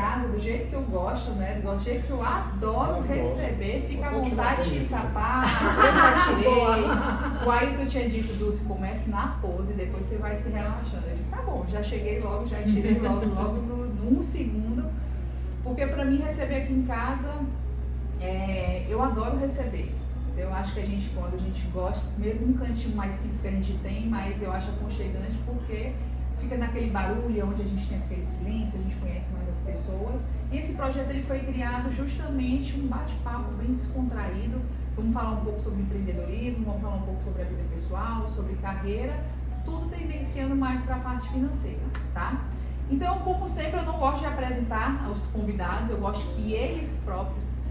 casa do jeito que eu gosto, né? Do jeito que eu adoro receber, fica à vontade de sapato, eu já tirei. O Ailton tinha dito, Dulce, comece na pose e depois você vai se relaxando. Eu digo, tá bom, já cheguei logo, já tirei logo num segundo. Porque pra mim receber aqui em casa, eu adoro receber. Eu acho que quando a gente gosta, mesmo um cantinho mais simples que a gente tem, mas eu acho aconchegante porque fica naquele barulho onde a gente tem aquele silêncio, a gente conhece mais as pessoas. E esse projeto ele foi criado justamente um bate-papo bem descontraído. Vamos falar um pouco sobre empreendedorismo, vamos falar um pouco sobre a vida pessoal, sobre carreira, tudo tendenciando mais para a parte financeira, tá? Então, como sempre, eu não gosto de apresentar os convidados, eu gosto que eles próprios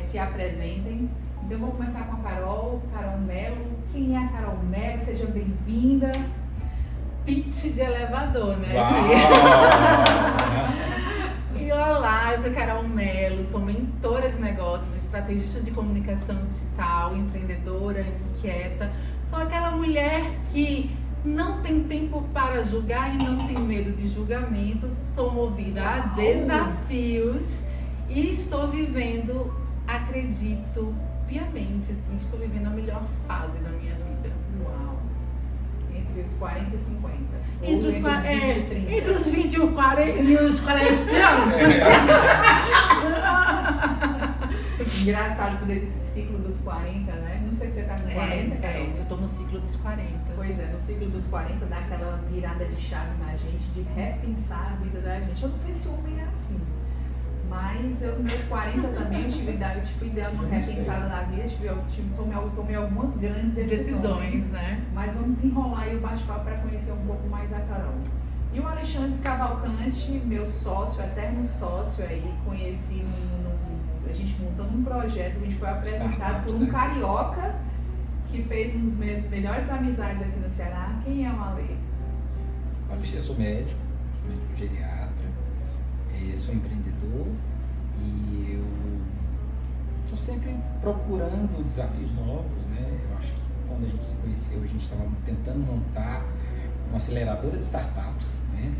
se apresentem. Então, vou começar com a Carol Melo. Quem é a Carol Melo? Seja bem-vinda. Pitch de elevador, né? E olá, eu sou Carol Melo, sou mentora de negócios, estrategista de comunicação digital, empreendedora, inquieta. Sou aquela mulher que não tem tempo para julgar e não tem medo de julgamentos. Sou movida a desafios e estou vivendo, acredito piamente, assim, estou vivendo a melhor fase da minha vida. Uau! Entre os 40 e 50. Entre os 20 e 30. Entre os 20 e os 40 anos. Engraçado quando esse ciclo dos 40, né? Não sei se você tá com 40. Eu tô no ciclo dos 40. Pois é, no ciclo dos 40 dá aquela virada de chave na gente, de repensar a vida da gente. Eu não sei se o homem é assim, mas eu nos meus 40 também eu fui dando uma repensada na vida, tomei algumas grandes decisões, né? Mas vamos desenrolar aí o bate-papo para conhecer um pouco mais a Carol. E o Alexandre Cavalcante, meu sócio, eterno sócio aí, conheci a gente montando um projeto, a gente foi apresentado por um carioca que fez um dos melhores amizades aqui no Ceará. Quem é o Ale? Eu sou médico geriatra, sou empreendedor e eu estou sempre procurando desafios novos, né? Eu acho que quando a gente se conheceu, a gente estava tentando montar uma aceleradora de startups, né?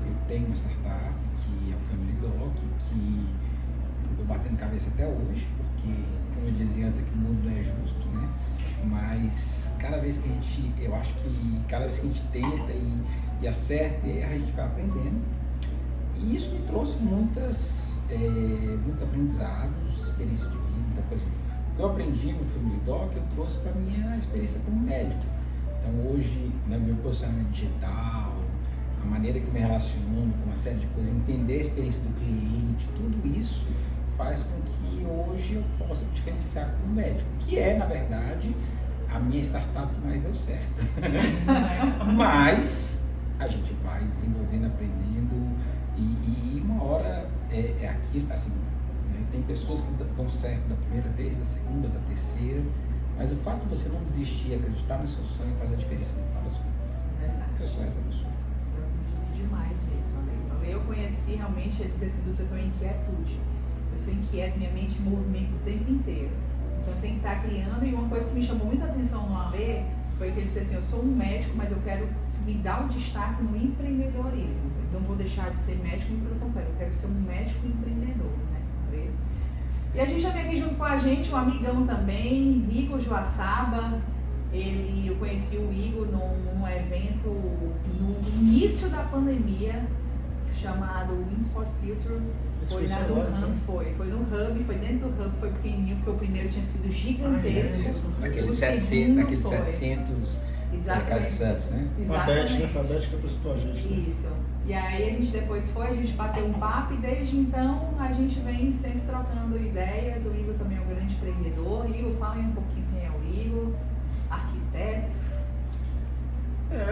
Eu tenho uma startup que é o Family Doc, que eu estou batendo cabeça até hoje, porque, como eu dizia antes, que o mundo não é justo, né? Mas eu acho que cada vez que a gente tenta e acerta e erra, a gente vai aprendendo. E isso me trouxe muitos aprendizados, experiência de vida. Então, por exemplo, o que eu aprendi no Family Doc, eu trouxe para a minha experiência como médico. Então, hoje, meu posicionamento digital, a maneira que eu me relaciono com uma série de coisas, entender a experiência do cliente, tudo isso faz com que hoje eu possa me diferenciar como médico, que é, na verdade, a minha startup que mais deu certo. Mas a gente vai desenvolvendo, aprendendo e uma hora é aquilo, assim, né? Tem pessoas que dão certo da primeira vez, da segunda, da terceira, mas o fato de você não desistir, acreditar no seu sonho faz a diferença no final das contas. Eu sou essa pessoa. Eu acredito demais nisso, Ale. Eu conheci realmente, ele dizia assim, do setor inquietude. Eu sou inquieta, minha mente movimenta o tempo inteiro. Então tem que estar criando, e uma coisa que me chamou muita atenção no Ale foi que ele disse assim, eu sou um médico, mas eu quero me dar um destaque no empreendedorismo. Então não vou deixar de ser médico, pelo contrário, eu quero ser um médico empreendedor, né? E a gente já vem aqui junto com a gente, um amigão também, Igor Joaçaba. Eu conheci o Igor num evento no início da pandemia, chamado Wings for Future. Foi na do Hub, foi no Hub, foi dentro do Hub, foi pequenininho, porque o primeiro tinha sido gigantesco. Aqueles 700 Kitesurfs, né? Exatamente. A Beth que apresentou a gente. Né? Isso. E aí a gente depois a gente bateu um papo e desde então a gente vem sempre trocando ideias. O Igor também é um grande empreendedor. Igor, fala aí um pouquinho quem é o Igor, arquiteto.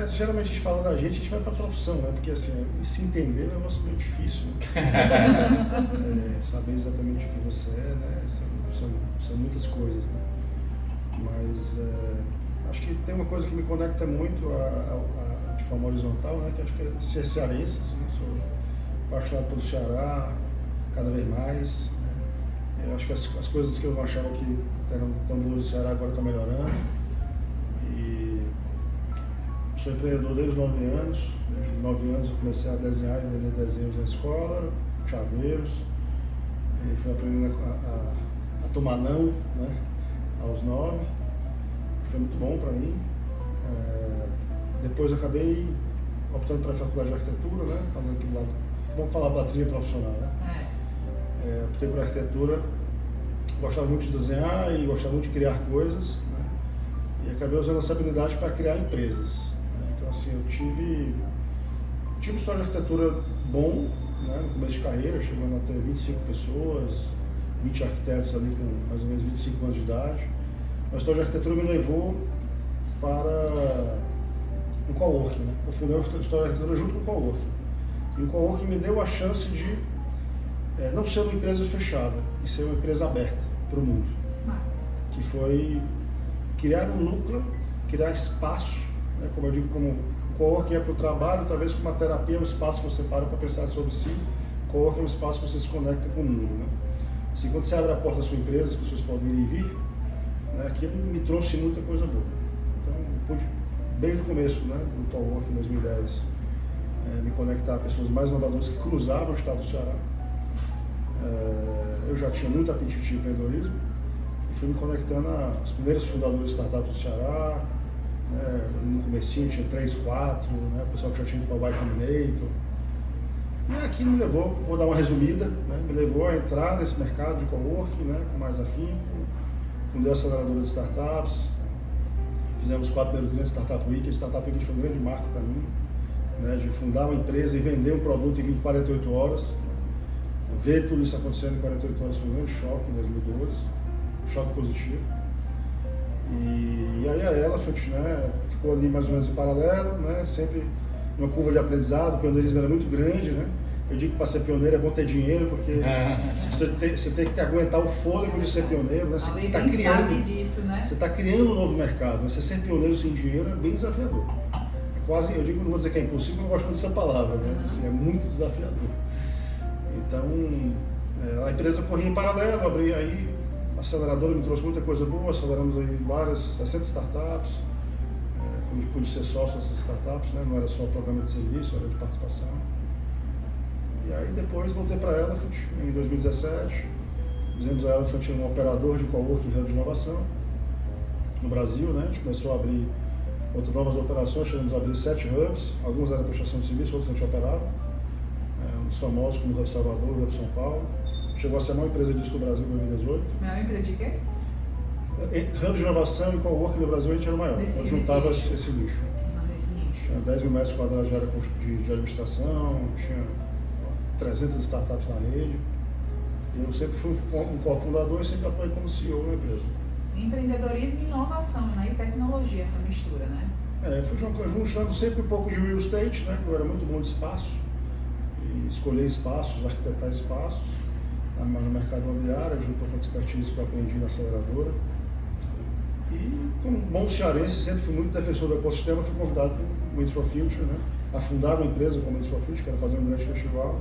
Geralmente a gente fala da gente vai pra profissão, né? Porque assim, se entender é um negócio meio difícil, né? Saber exatamente o que você é, né? São muitas coisas, né? Mas acho que tem uma coisa que me conecta muito de forma horizontal, né? Que acho que é ser cearense, assim, sou apaixonado pelo Ceará, cada vez mais, né? Eu acho que as coisas que eu não achava que eram tão boas no Ceará agora estão melhorando. Sou empreendedor desde os 9 anos. Desde os 9 anos eu comecei a desenhar e vender desenhos na escola. chaveiros, e fui aprendendo a tomar não, né, aos 9. Foi muito bom para mim. Depois acabei optando para a faculdade de arquitetura, né, falando aqui do lado, vamos falar da trilha profissional, né. Optei por arquitetura, gostava muito de desenhar e gostava muito de criar coisas, né, e acabei usando essa habilidade para criar empresas, né. Então assim, eu tive um história de arquitetura bom, né, no começo de carreira, chegando a ter 25 pessoas, 20 arquitetos ali com mais ou menos 25 anos de idade. A história de arquitetura me levou para o coworking, né? Eu fundei a história de arquitetura junto com o coworking. E o coworking me deu a chance de não ser uma empresa fechada, e ser uma empresa aberta para o mundo. Massa. Que foi criar um núcleo, criar espaço, né? Como eu digo, como o coworking é para o trabalho, talvez como a terapia é um espaço que você para pensar sobre si, o coworking é um espaço que você se conecta com o mundo, né? Assim, quando você abre a porta da sua empresa, as pessoas podem ir e vir, né? Aquilo me trouxe muita coisa boa. Então, eu pude, desde o começo, né, do coworking em 2010, me conectar a pessoas mais inovadoras que cruzavam o estado do Ceará. Eu já tinha muito apetite de empreendedorismo e fui me conectando aos primeiros fundadores de startups do Ceará, né, no comecinho tinha 3, 4, né, o pessoal que já tinha ido para o Y Combinator. E aquilo me levou, vou dar uma resumida, né, me levou a entrar nesse mercado de coworking, né, com mais afinco. Fundei a aceleradora de startups, fizemos 4 primeiros grandes Startup Week. A Startup Week foi um grande marco para mim, né, de fundar uma empresa e vender um produto em 48 horas. Ver tudo isso acontecendo em 48 horas foi um grande choque em 2012, choque positivo. E aí a Elephant, né, ficou ali mais ou menos em paralelo, né, sempre uma curva de aprendizado. O pioneirismo era muito grande, né. Eu digo que para ser pioneiro é bom ter dinheiro, porque você tem que aguentar o fôlego de ser pioneiro, né? Você está criando, sabe disso, né? Você está criando um novo mercado. Você ser pioneiro sem dinheiro é bem desafiador. É quase, eu digo, não vou dizer que é impossível, eu não gosto muito dessa palavra, né? Assim, é muito desafiador. Então, a empresa corria em paralelo, abri aí, a aceleradora me trouxe muita coisa boa, aceleramos aí várias, 60 startups, pude ser sócio dessas startups, né? Não era só programa de serviço, era de participação. E aí depois voltei para a Elephant em 2017, fizemos a Elephant um operador de coworking hub de inovação no Brasil, né? A gente começou a abrir outras novas operações, chegamos a abrir 7 hubs, alguns eram prestação de serviço, outros a gente operava, uns famosos como o Hub Salvador, o Hub São Paulo. Chegou a ser a maior empresa disso do Brasil em 2018. Maior empresa de quê? Hub de inovação e coworking no Brasil a gente era o maior, Nesse juntava nicho. esse nicho. Nesse nicho. Tinha 10 mil metros quadrados de área de administração, tinha 300 startups na rede. Eu sempre fui um cofundador e sempre atuei como CEO da empresa. Empreendedorismo e inovação, né? E tecnologia, essa mistura, né? Fui juntando sempre um pouco de real estate, né? Que eu era muito bom de espaço. E escolher espaços, arquitetar espaços no mercado imobiliário, junto com a expertise que eu aprendi na aceleradora. E como bom cearense, sempre fui muito defensor do ecossistema, fui convidado pelo Winds for Future, né? A fundar uma empresa como Winds for Future, que era fazer um grande festival,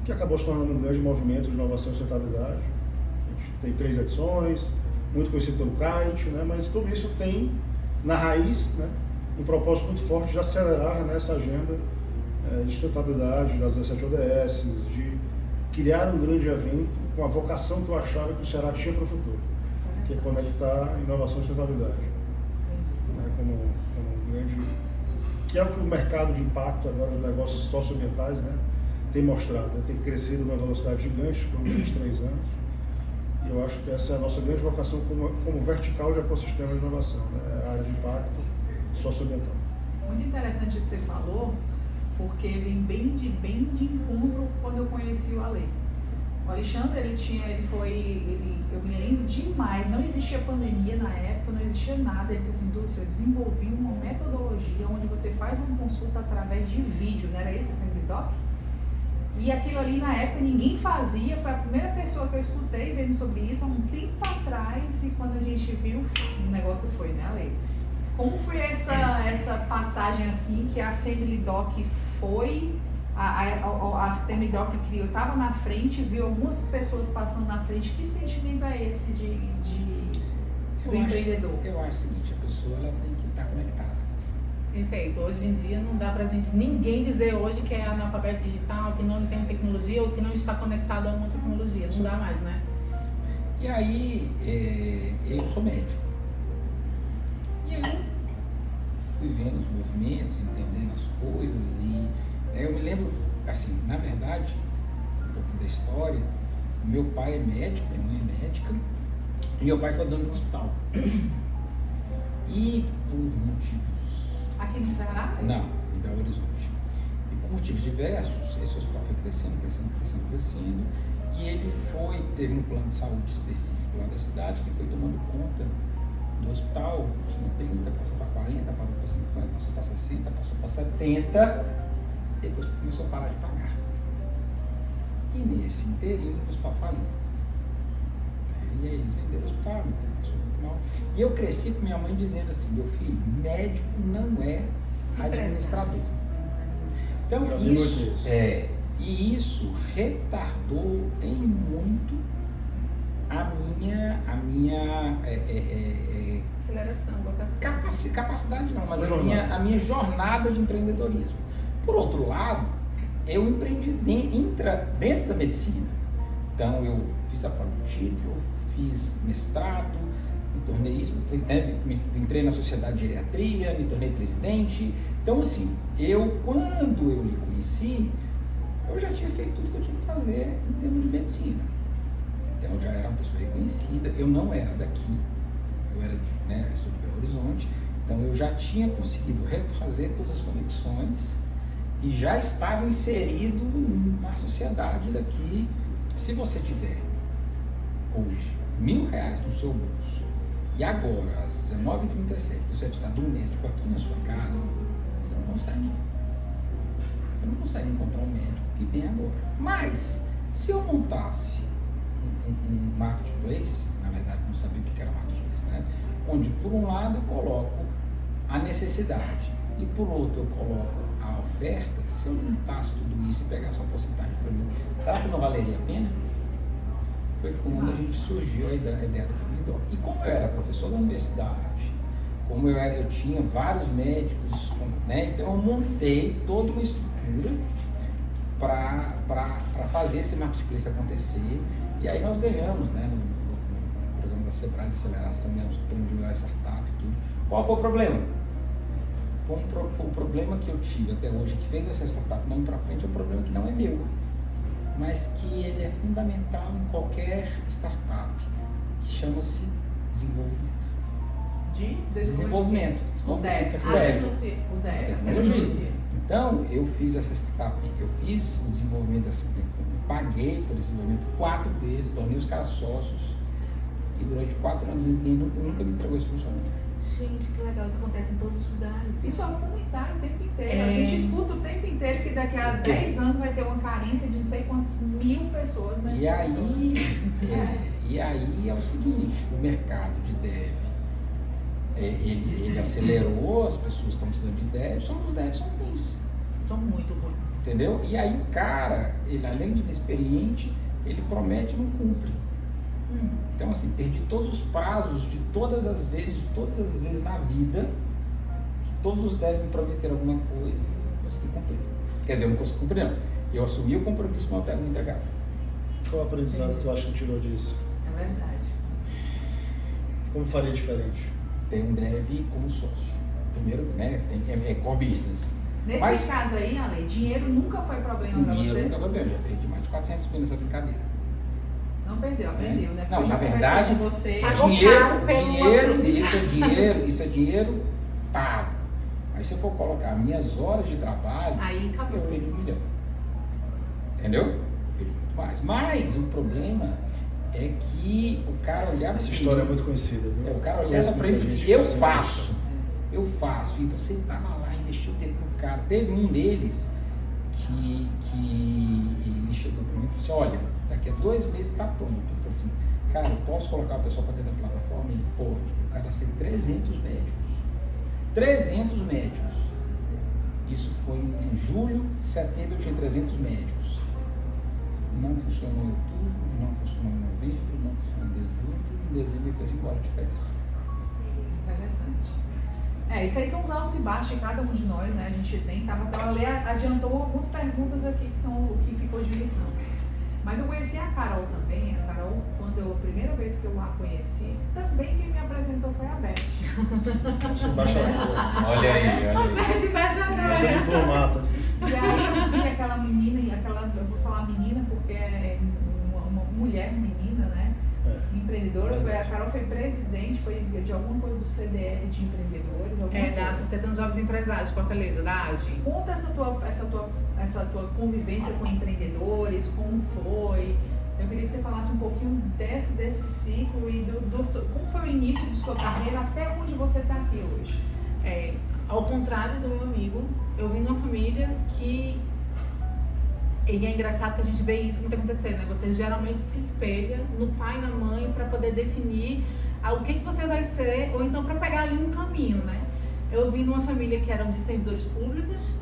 que acabou se tornando um grande movimento de inovação e sustentabilidade. A gente tem 3 edições, muito conhecido pelo Kite, né? Mas tudo isso tem na raiz, né, um propósito muito forte de acelerar, né, essa agenda de sustentabilidade das 17 ODS, de criar um grande evento com a vocação que eu achava que o Ceará tinha para o futuro, que é conectar inovação e sustentabilidade, né, como um grande, que é o que o mercado de impacto agora, os negócios socioambientais, né, tem mostrado, né, tem crescido numa velocidade gigante por uns 3 anos. E eu acho que essa é a nossa grande vocação como vertical de ecossistema de inovação, né, a área de impacto socioambiental. Muito interessante o que você falou, porque vem bem de encontro quando eu conheci o Ale. O Alexandre, eu me lembro demais, não existia pandemia na época, não existia nada. Ele disse assim, Dulce, eu desenvolvi uma metodologia onde você faz uma consulta através de vídeo, não era isso, Doc? E aquilo ali na época ninguém fazia, foi a primeira pessoa que eu escutei vendo sobre isso há um tempo atrás, e quando a gente viu, o negócio foi, né, Ale? Como foi essa passagem assim que a Family Doc foi, a Family Doc criou, estava na frente, viu algumas pessoas passando na frente, que sentimento é esse do empreendedor? Eu acho o seguinte, a pessoa ela tem que estar conectada. Perfeito. Hoje em dia não dá pra gente, ninguém dizer hoje que é analfabeto digital, que não tem tecnologia ou que não está conectado a uma tecnologia. Não dá mais, né? E aí, eu sou médico. E aí eu fui vendo os movimentos, entendendo as coisas e eu me lembro, assim, na verdade, um pouco da história, meu pai é médico, minha mãe é médica, e meu pai foi dono de um hospital. E por motivos... Aqui no Ceará? Não, em Belo Horizonte. E por motivos diversos, esse hospital foi crescendo, e ele teve um plano de saúde específico lá da cidade, que foi tomando conta do hospital, tinha 30, passou para 40, parou para 50, passou para 60, passou para 70, depois começou a parar de pagar. E nesse inteirinho o hospital faliu. E aí eles venderam o hospital, passou muito mal. E eu cresci com minha mãe dizendo assim, meu filho, médico não é administrador. Então isso retardou em muito a minha Aceleração, vocação. capacidade não, mas a minha jornada de empreendedorismo. Por outro lado, eu empreendi dentro da medicina. Então eu fiz a prova do título, fiz mestrado, me tornei isso, entrei na sociedade de geriatria, me tornei presidente. Então assim, quando eu lhe conheci, eu já tinha feito tudo que eu tinha que fazer em termos de medicina. Então eu já era uma pessoa reconhecida, eu não era daqui, eu sou de Belo Horizonte, então eu já tinha conseguido refazer todas as conexões e já estava inserido na sociedade daqui. Se você tiver hoje R$1.000 no seu bolso e agora às 19h37 você vai precisar de um médico aqui na sua casa, você não consegue. Você não consegue encontrar um médico que vem agora. Mas se eu montasse um marketplace, na verdade não sabia o que era marketplace, né? Onde por um lado eu coloco a necessidade e por outro eu coloco a oferta, se eu juntasse tudo isso e pegasse uma porcentagem para mim, será que não valeria a pena? Foi quando a gente surgiu a ideia do Family Doc. E como eu era professor da universidade, como eu tinha vários médicos, né? Então eu montei toda uma estrutura para fazer esse marketplace acontecer. E aí nós ganhamos, né, no programa da Sebrae de aceleração, ganhamos o prêmio de melhor startup e tudo. Qual foi o problema? Foi um problema que eu tive até hoje, que fez essa startup não ir para frente, é um problema que não é meu, mas que ele é fundamental em qualquer startup, que chama-se desenvolvimento. Desenvolvimento. O dev. Tecnologia. Então, eu fiz essa startup, eu fiz o desenvolvimento dessa, paguei pelo desenvolvimento 4 vezes, tornei os caras sócios e durante 4 anos nunca me entregou esse funcionamento. Gente, que legal, isso acontece em todos os lugares. Isso é comunitário o tempo inteiro. A gente escuta o tempo inteiro que daqui a 10 anos vai ter uma carência de não sei quantas mil pessoas nesse setor. E aí é o seguinte, o mercado de dev, ele acelerou, as pessoas estão precisando de dev, só que os devs são ruins. São muito ruins. Entendeu? E aí o cara, ele além de inexperiente, ele promete e não cumpre. Então assim, perdi todos os prazos de todas as vezes na vida, que todos os devs me prometeram alguma coisa e não consegui cumprir. Quer dizer, eu não consegui cumprir não. Eu assumi o compromisso, mas eu não entregava. Qual o aprendizado que tu acha que tirou disso? É verdade. Como faria diferente? Tem um dev como sócio. Primeiro, né, é core business. Nesse caso aí, Ale, dinheiro nunca foi problema pra você? Dinheiro nunca foi problema, já perdi mais de 400 mil nessa brincadeira. Não perdeu, aprendeu, né? Não, na verdade, você... isso é dinheiro pago. Aí se eu for colocar minhas horas de trabalho, aí acabou. Eu perdi 1 milhão. Entendeu? Eu perdi muito mais. Mas o problema é que o cara olhava... Essa história é muito conhecida, viu? O cara olhava pra ele e disse, eu faço. E você tava lá, investiu tempo no cara. Teve um deles que ele chegou pra mim e falou assim, olha, daqui a 2 meses tá pronto. Eu falei assim, cara, eu posso colocar o pessoal pra dentro da plataforma? Ele pode. O cara tem 300 médicos. 300 médicos. Isso foi em julho, setembro eu tinha 300 médicos. Não funcionou em outubro, não funcionou em novembro, não funcionou em dezembro. Em dezembro ele fez embora de férias. Interessante. Isso aí são os altos e baixos de cada um de nós, né? A gente tem, então a Lê adiantou algumas perguntas aqui que são o que ficou de lição. Mas eu conheci a Carol também. A Carol, a primeira vez que eu a conheci, também quem me apresentou foi a Beth. Embaixadora. Olha aí. Beth embaixadora. Você é diplomata. E aí eu vi aquela menina, eu vou falar menina porque é uma mulher menina, né? Empreendedora, a Carol foi presidente, foi de alguma coisa do CDL de empreendedores. Da Associação de Jovens Empresários de Fortaleza, da AGE. Conta essa tua convivência com empreendedores, como foi. Eu queria que você falasse um pouquinho desse ciclo e como foi o início de sua carreira até onde você está aqui hoje. Ao contrário do meu amigo, eu vim de uma família que... E é engraçado que a gente vê isso muito acontecer, né? Você geralmente se espelha no pai e na mãe para poder definir o que você vai ser, ou então para pegar ali um caminho, né? Eu vim de uma família que eram de servidores públicos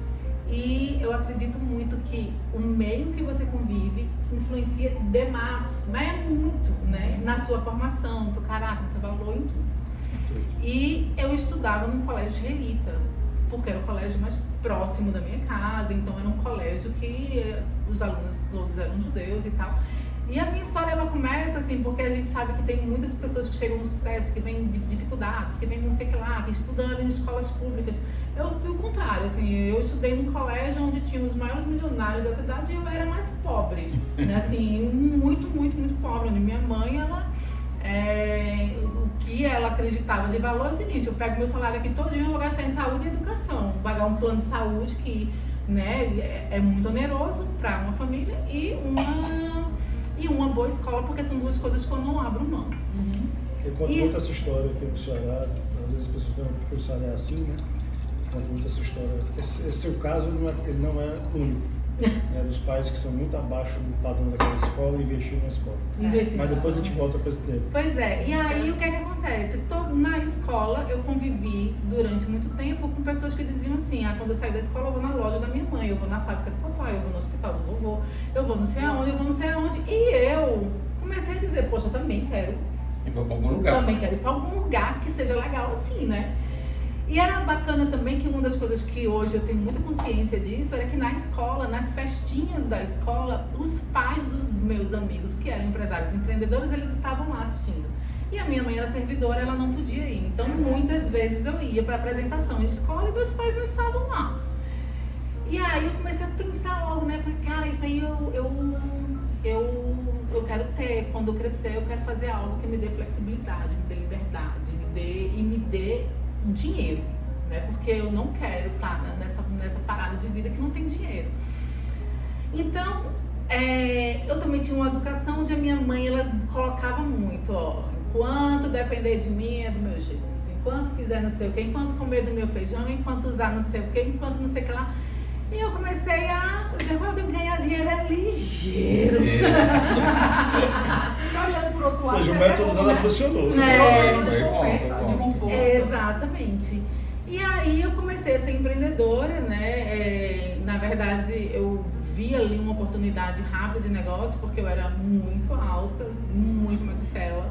e eu acredito muito que o meio que você convive influencia demais, mas é muito, né? Na sua formação, no seu caráter, no seu valor, em tudo. E eu estudava num colégio israelita, porque era o colégio mais próximo da minha casa, então era um colégio que os alunos todos eram judeus e tal. E a minha história, ela começa assim, porque a gente sabe que tem muitas pessoas que chegam no sucesso, que vêm de dificuldades, que vêm não sei o que lá, que estudam em escolas públicas. Eu fui o contrário, assim, eu estudei num colégio onde tinha os maiores milionários da cidade e eu era mais pobre, né? Assim, muito, muito, muito pobre, onde minha mãe, o que ela acreditava de valor é o seguinte: eu pego meu salário aqui todinho e vou gastar em saúde e educação, pagar um plano de saúde que, né, é muito oneroso para uma família e uma boa escola, porque são duas coisas que eu não abro mão. Eu conto muito essa história aqui no Ceará, às vezes as pessoas perguntam porque o Ceará é assim, né? Eu conto muito essa história. Esse seu caso, ele não é único. Dos pais que são muito abaixo do padrão daquela escola e investir na escola. Mas depois a gente volta para esse tema. Pois é, e aí o que acontece? Na escola eu convivi durante muito tempo com pessoas que diziam assim: quando eu sair da escola eu vou na loja da minha mãe, eu vou na fábrica do papai, eu vou no hospital do vovô, eu vou não sei aonde, eu vou não sei aonde. E eu comecei a dizer: poxa, eu também quero ir para algum lugar. Também quero ir para algum lugar que seja legal assim, né? E era bacana também que uma das coisas que hoje eu tenho muita consciência disso era que na escola, nas festinhas da escola, os pais dos meus amigos que eram empresários e empreendedores, eles estavam lá assistindo. E a minha mãe era servidora, ela não podia ir. Então muitas vezes eu ia para apresentação de escola e meus pais não estavam lá. E aí eu comecei a pensar logo, né? Porque, cara, isso aí eu quero ter, quando eu crescer, eu quero fazer algo que me dê flexibilidade, me dê liberdade, me dê dinheiro, né? Porque eu não quero estar nessa parada de vida que não tem dinheiro. Então, eu também tinha uma educação onde a minha mãe, ela colocava muito, enquanto depender de mim é do meu jeito, enquanto fizer não sei o que, enquanto comer do meu feijão, enquanto usar não sei o que, enquanto não sei o que lá. E eu comecei eu tenho que ganhar dinheiro ligeiro. Olhando por outro Ou lado. seja, o método dela funcionou. Foi bom. Exatamente. E aí eu comecei a ser empreendedora, né? Na verdade, eu vi ali uma oportunidade rápida de negócio, porque eu era muito alta, muito magricela.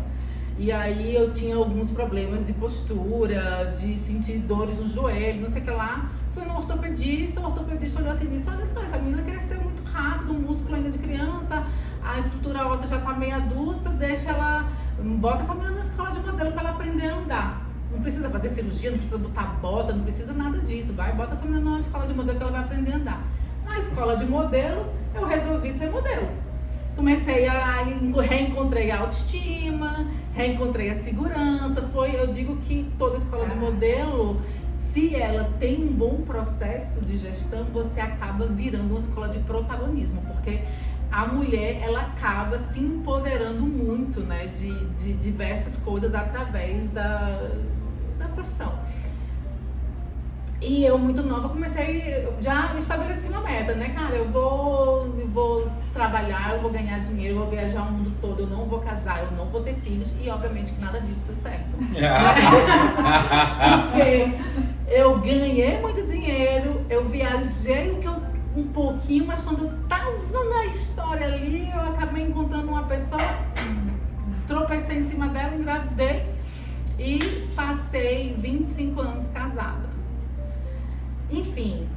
E aí eu tinha alguns problemas de postura, de sentir dores no joelho, não sei o que lá. Fui no ortopedista, o ortopedista olhou assim e disse: olha só, essa menina cresceu muito rápido, o músculo ainda de criança, a estrutura óssea já está meio adulta, bota essa menina na escola de modelo para ela aprender a andar. Não precisa fazer cirurgia, não precisa botar bota, não precisa nada disso. Bota essa menina na escola de modelo que ela vai aprender a andar. Na escola de modelo, eu resolvi ser modelo. Comecei reencontrei a autoestima, reencontrei a segurança. Eu digo que toda escola de modelo, se ela tem um bom processo de gestão, você acaba virando uma escola de protagonismo, porque a mulher, ela acaba se empoderando muito, né, de diversas coisas através da profissão. E eu, muito nova, já estabeleci uma meta, né, cara? Eu vou trabalhar, eu vou ganhar dinheiro, eu vou viajar o mundo todo, eu não vou casar, eu não vou ter filhos, e obviamente que nada disso deu certo. Porque eu ganhei muito dinheiro, eu viajei um pouquinho, mas quando eu tava na história ali, eu acabei encontrando uma pessoa, tropecei em cima dela, engravidei e passei 25 anos casada. casada. Enfim,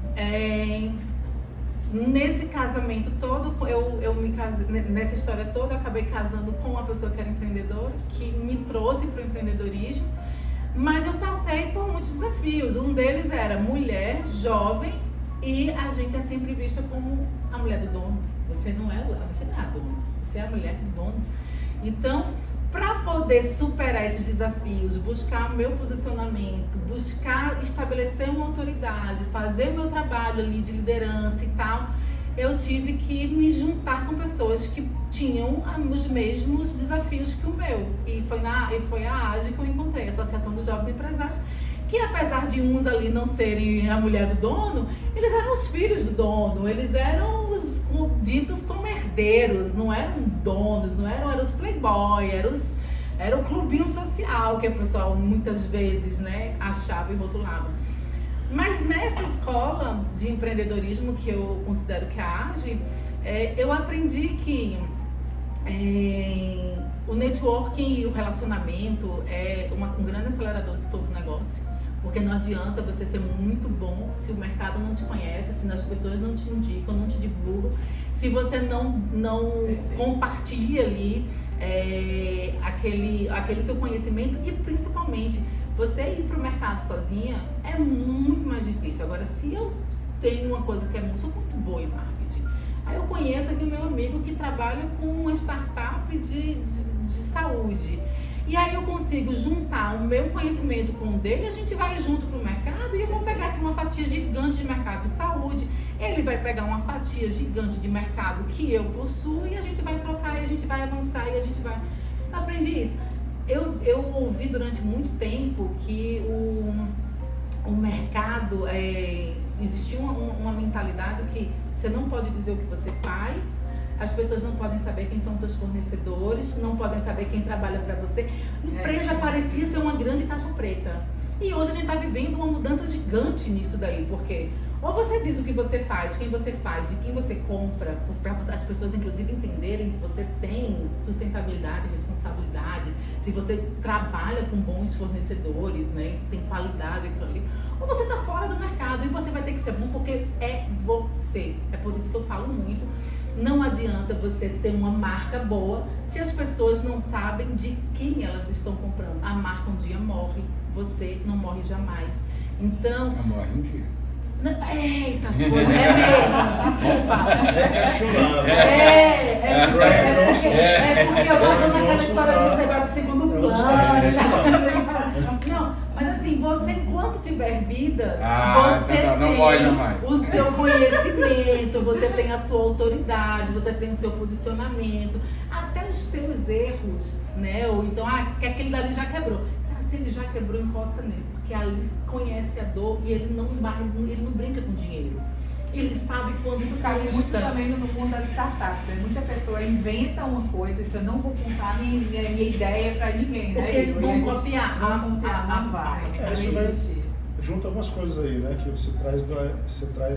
nesse casamento todo, eu me casei, nessa história toda, eu acabei casando com uma pessoa que era empreendedora, que me trouxe para o empreendedorismo, mas eu passei por muitos desafios. Um deles era mulher, jovem, e a gente é sempre vista como a mulher do dono. Você não é a dona, você é a mulher do dono. Então, para poder superar esses desafios, buscar meu posicionamento, buscar estabelecer uma autoridade, fazer o meu trabalho ali de liderança e tal, eu tive que me juntar com pessoas que tinham os mesmos desafios que o meu. E foi a AGE que eu encontrei, a Associação dos Jovens Empresários, que apesar de uns ali não serem a mulher do dono, eles eram os filhos do dono, eles eram os ditos como herdeiros, não eram donos, eram os playboy, era o clubinho social que o pessoal muitas vezes, né, achava e rotulava. Mas nessa escola de empreendedorismo que eu considero que é a AGE, eu aprendi que o networking e o relacionamento é um grande acelerador de todo negócio. Porque não adianta você ser muito bom se o mercado não te conhece, se as pessoas não te indicam, não te divulgam, se você não compartilha ali aquele teu conhecimento, e principalmente você ir para o mercado sozinha é muito mais difícil. Agora, se eu tenho uma coisa que sou muito boa em marketing, aí eu conheço aqui o meu amigo que trabalha com uma startup de saúde. E aí eu consigo juntar o meu conhecimento com o dele, a gente vai junto para o mercado e eu vou pegar aqui uma fatia gigante de mercado de saúde, ele vai pegar uma fatia gigante de mercado que eu possuo e a gente vai trocar e a gente vai avançar e a gente vai... Aprendi isso. Eu ouvi durante muito tempo que o mercado, existia uma mentalidade que você não pode dizer o que você faz, as pessoas não podem saber quem são teus fornecedores, não podem saber quem trabalha para você. Empresa parecia ser uma grande caixa preta. E hoje a gente está vivendo uma mudança gigante nisso daí, porque ou você diz o que você faz, quem você faz, de quem você compra, para as pessoas inclusive entenderem que você tem sustentabilidade, responsabilidade, se você trabalha com bons fornecedores, né, tem qualidade aquilo ali, ou você está fora do mercado e você vai ter que ser bom porque é você. É por isso que eu falo muito, não adianta você ter uma marca boa se as pessoas não sabem de quem elas estão comprando. A marca um dia morre, você não morre jamais. Então... Morre um dia. Eita, foi, mesmo, desculpa. É questionável. Porque eu já tô naquela história de você vai pro segundo plano. Não, mas assim, você enquanto tiver vida, você tem o seu conhecimento, você tem a sua autoridade, você tem o seu posicionamento, até os teus erros, né? Ou então, que aquele dali já quebrou. Se ele já quebrou, encosta nele, porque ali conhece a dor e ele não brinca com dinheiro. Ele sabe quando isso cai muito também no mundo das startups. Muita pessoa inventa uma coisa e eu não vou contar minha ideia para ninguém, né? Porque eles vão copiar. Não vai. Isso vai junto algumas coisas aí, né? Que você traz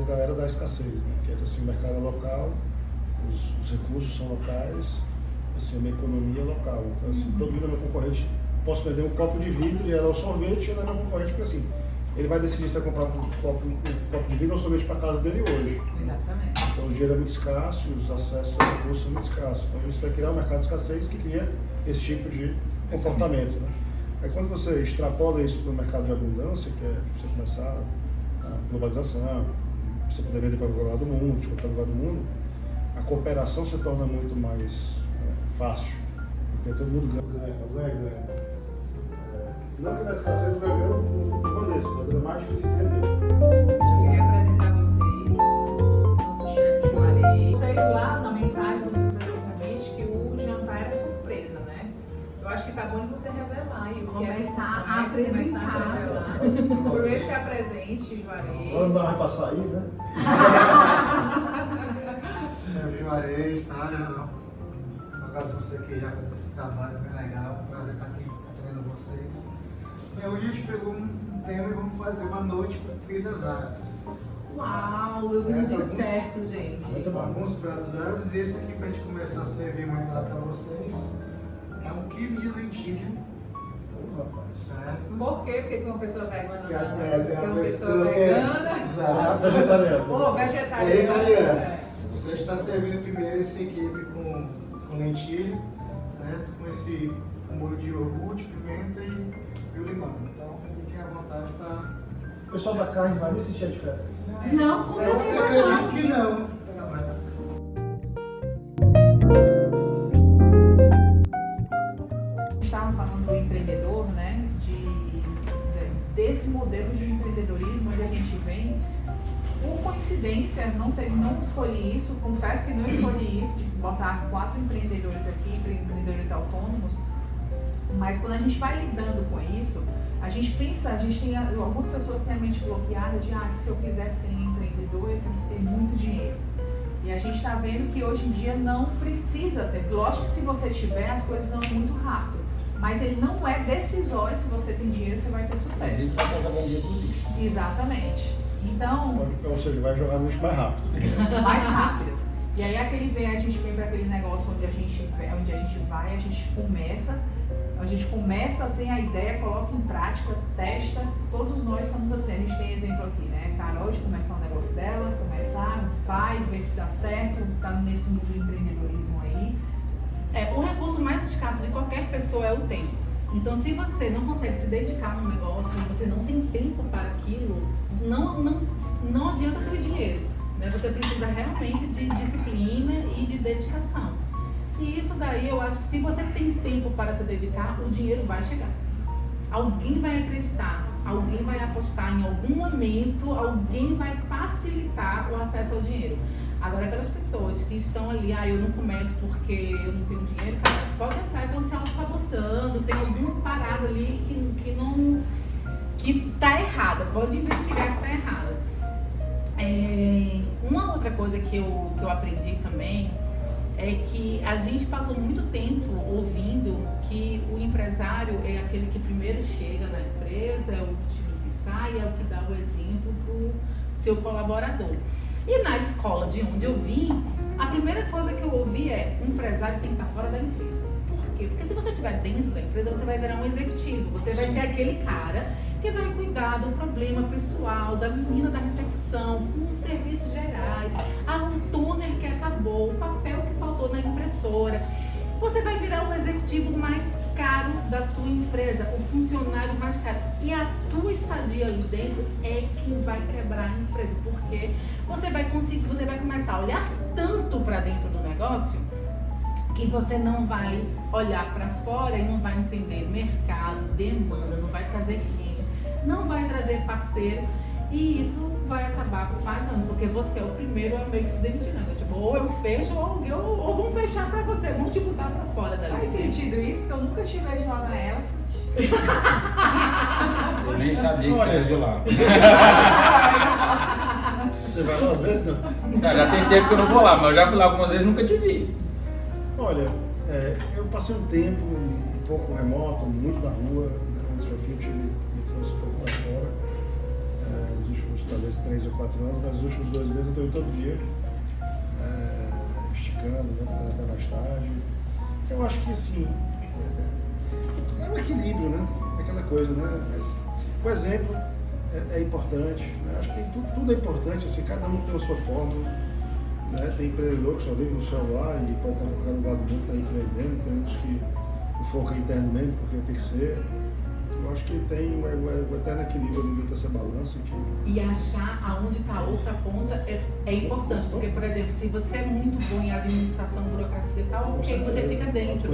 da era da escassez, né? Que é assim, o mercado é local, os recursos são locais, assim, a minha economia é local. Então, assim, todo mundo é meu concorrente. Posso vender um copo de vidro e ela é o sorvete e ela é meu concorrente, porque assim, ele vai decidir se vai comprar um copo de vidro ou sorvete para casa dele hoje. Exatamente. Então o dinheiro é muito escasso e os acessos a recursos são muito escassos. Então isso vai criar um mercado de escassez que cria esse tipo de comportamento. Né? Aí quando você extrapola isso para o mercado de abundância, que é você começar a globalização, você poder vender para qualquer lugar do mundo, de qualquer lugar do mundo, a cooperação se torna muito mais fácil. Porque todo mundo ganha. Não que na escassez o ganho não permaneça, mas é mais difícil entender. Eu queria apresentar a vocês nosso chefe Juarez. Vocês lá na mensagem, quando eu falei que o jantar era surpresa, né? Eu acho que tá bom de você revelar aí. Começar a apresentar. Primeiro se apresente, Juarez. Vamos dar para sair, né? Chefe Juarez, tá? Obrigado a você que já fez esse trabalho bem legal. Prazer estar aqui atendendo vocês. Hoje a gente pegou um tema e vamos fazer uma noite com comidas árabes. Uau, eu vi no dia certo, gente. Muito bom. Alguns pratos árabes e esse aqui para a gente começar a servir muito lá para vocês é um quibe de lentilha rapaz, certo? Por quê? Porque tem uma pessoa vegana. Que Tem tem uma pessoa que é vegana. exato. Vegetariano. Ou vegetariana. Vegetariana. É. Você está servindo primeiro esse quibe com lentilha, certo? Com esse molho de iogurte, pimenta e o limão. Então fiquem à vontade para. O pessoal da carne vai nem sentir a diferença. Não, com Eu certeza acredito não. que não. Estavam falando do empreendedor, né? Desse modelo de empreendedorismo onde a gente vem. Por coincidência, não escolhi isso, confesso que não escolhi isso, de botar 4 empreendedores aqui, empreendedores autônomos, mas quando a gente vai lidando com isso, a gente pensa, algumas pessoas têm a mente bloqueada de, se eu quiser ser empreendedor, eu tenho que ter muito dinheiro. E a gente está vendo que hoje em dia não precisa ter. Lógico que se você tiver, as coisas andam muito rápido, mas ele não é decisório. Se você tem dinheiro, você vai ter sucesso. Inclusive, para fazer bom dia pro lixo. Exatamente. Então, Ou seja, vai jogar no lixo mais rápido. mais rápido. E aí a gente vem para aquele negócio onde a gente vai, a gente começa, tem a ideia, coloca em prática, testa. Todos nós estamos assim, a gente tem exemplo aqui, né? Carol de começar um negócio dela, vai, ver se dá certo, tá nesse mundo de empreendedorismo aí. O recurso mais escasso de qualquer pessoa é o tempo. Então, se você não consegue se dedicar num negócio, você não tem tempo para aquilo, não adianta ter dinheiro, né? Você precisa realmente de disciplina e de dedicação. E isso daí, eu acho que se você tem tempo para se dedicar, o dinheiro vai chegar. Alguém vai acreditar, alguém vai apostar em algum momento, alguém vai facilitar o acesso ao dinheiro. Agora, aquelas pessoas que estão ali, eu não começo porque eu não tenho dinheiro, cara, pode entrar, estão se auto-sabotando, tem alguma parada ali que tá errada, pode investigar que tá errada. Uma outra coisa que eu aprendi também é que a gente passou muito tempo ouvindo que o empresário é aquele que primeiro chega na empresa, é o último que sai, é o que dá o exemplo pro seu colaborador. E na escola de onde eu vim, a primeira coisa que eu ouvi é: o empresário tem que estar fora da empresa. Por quê? Porque se você estiver dentro da empresa, você vai virar um executivo. Você vai ser aquele cara que vai cuidar do problema pessoal, da menina da recepção, com os serviços gerais, um toner que acabou, o papel que faltou na impressora. Você vai virar o executivo mais caro da tua empresa, o funcionário mais caro. E a tua estadia ali dentro é que vai quebrar a empresa, porque você vai começar a olhar tanto para dentro do negócio que você não vai olhar para fora e não vai entender mercado, demanda, não vai trazer cliente, não vai trazer parceiro, e isso vai acabar pagando, porque você é o primeiro a meio que se demitir, né? Tipo, ou eu fecho ou vão fechar pra você, vão te botar pra fora dali. Faz sentido isso, porque eu nunca tive de lá na Elephant. Eu nem sabia que você era de lá. Você vai lá às vezes, não? Já tem tempo que eu não vou lá, mas eu já fui lá algumas vezes e nunca te vi. Olha, eu passei um tempo um pouco remoto, muito na rua, antes do fim me trouxe um pouco para fora. Nos últimos, talvez, 3 ou 4 anos, mas nos últimos 2 meses eu estou indo todo dia, esticando, né, ficando até mais tarde. Eu acho que, assim, é um equilíbrio, né? Aquela coisa, né? Mas o exemplo é importante, né? Acho que tudo é importante, assim, cada um tem a sua forma, né? Tem empreendedor que só vive no celular e pode estar em qualquer lugar do mundo, está empreendendo, tem outros que o foco é interno mesmo, porque tem que ser. Eu acho que tem o eterno equilíbrio ali dentro dessa balança. E achar aonde está a outra ponta é importante, porque, por exemplo, se você é muito bom em administração, burocracia e tal, ok, você fica dentro.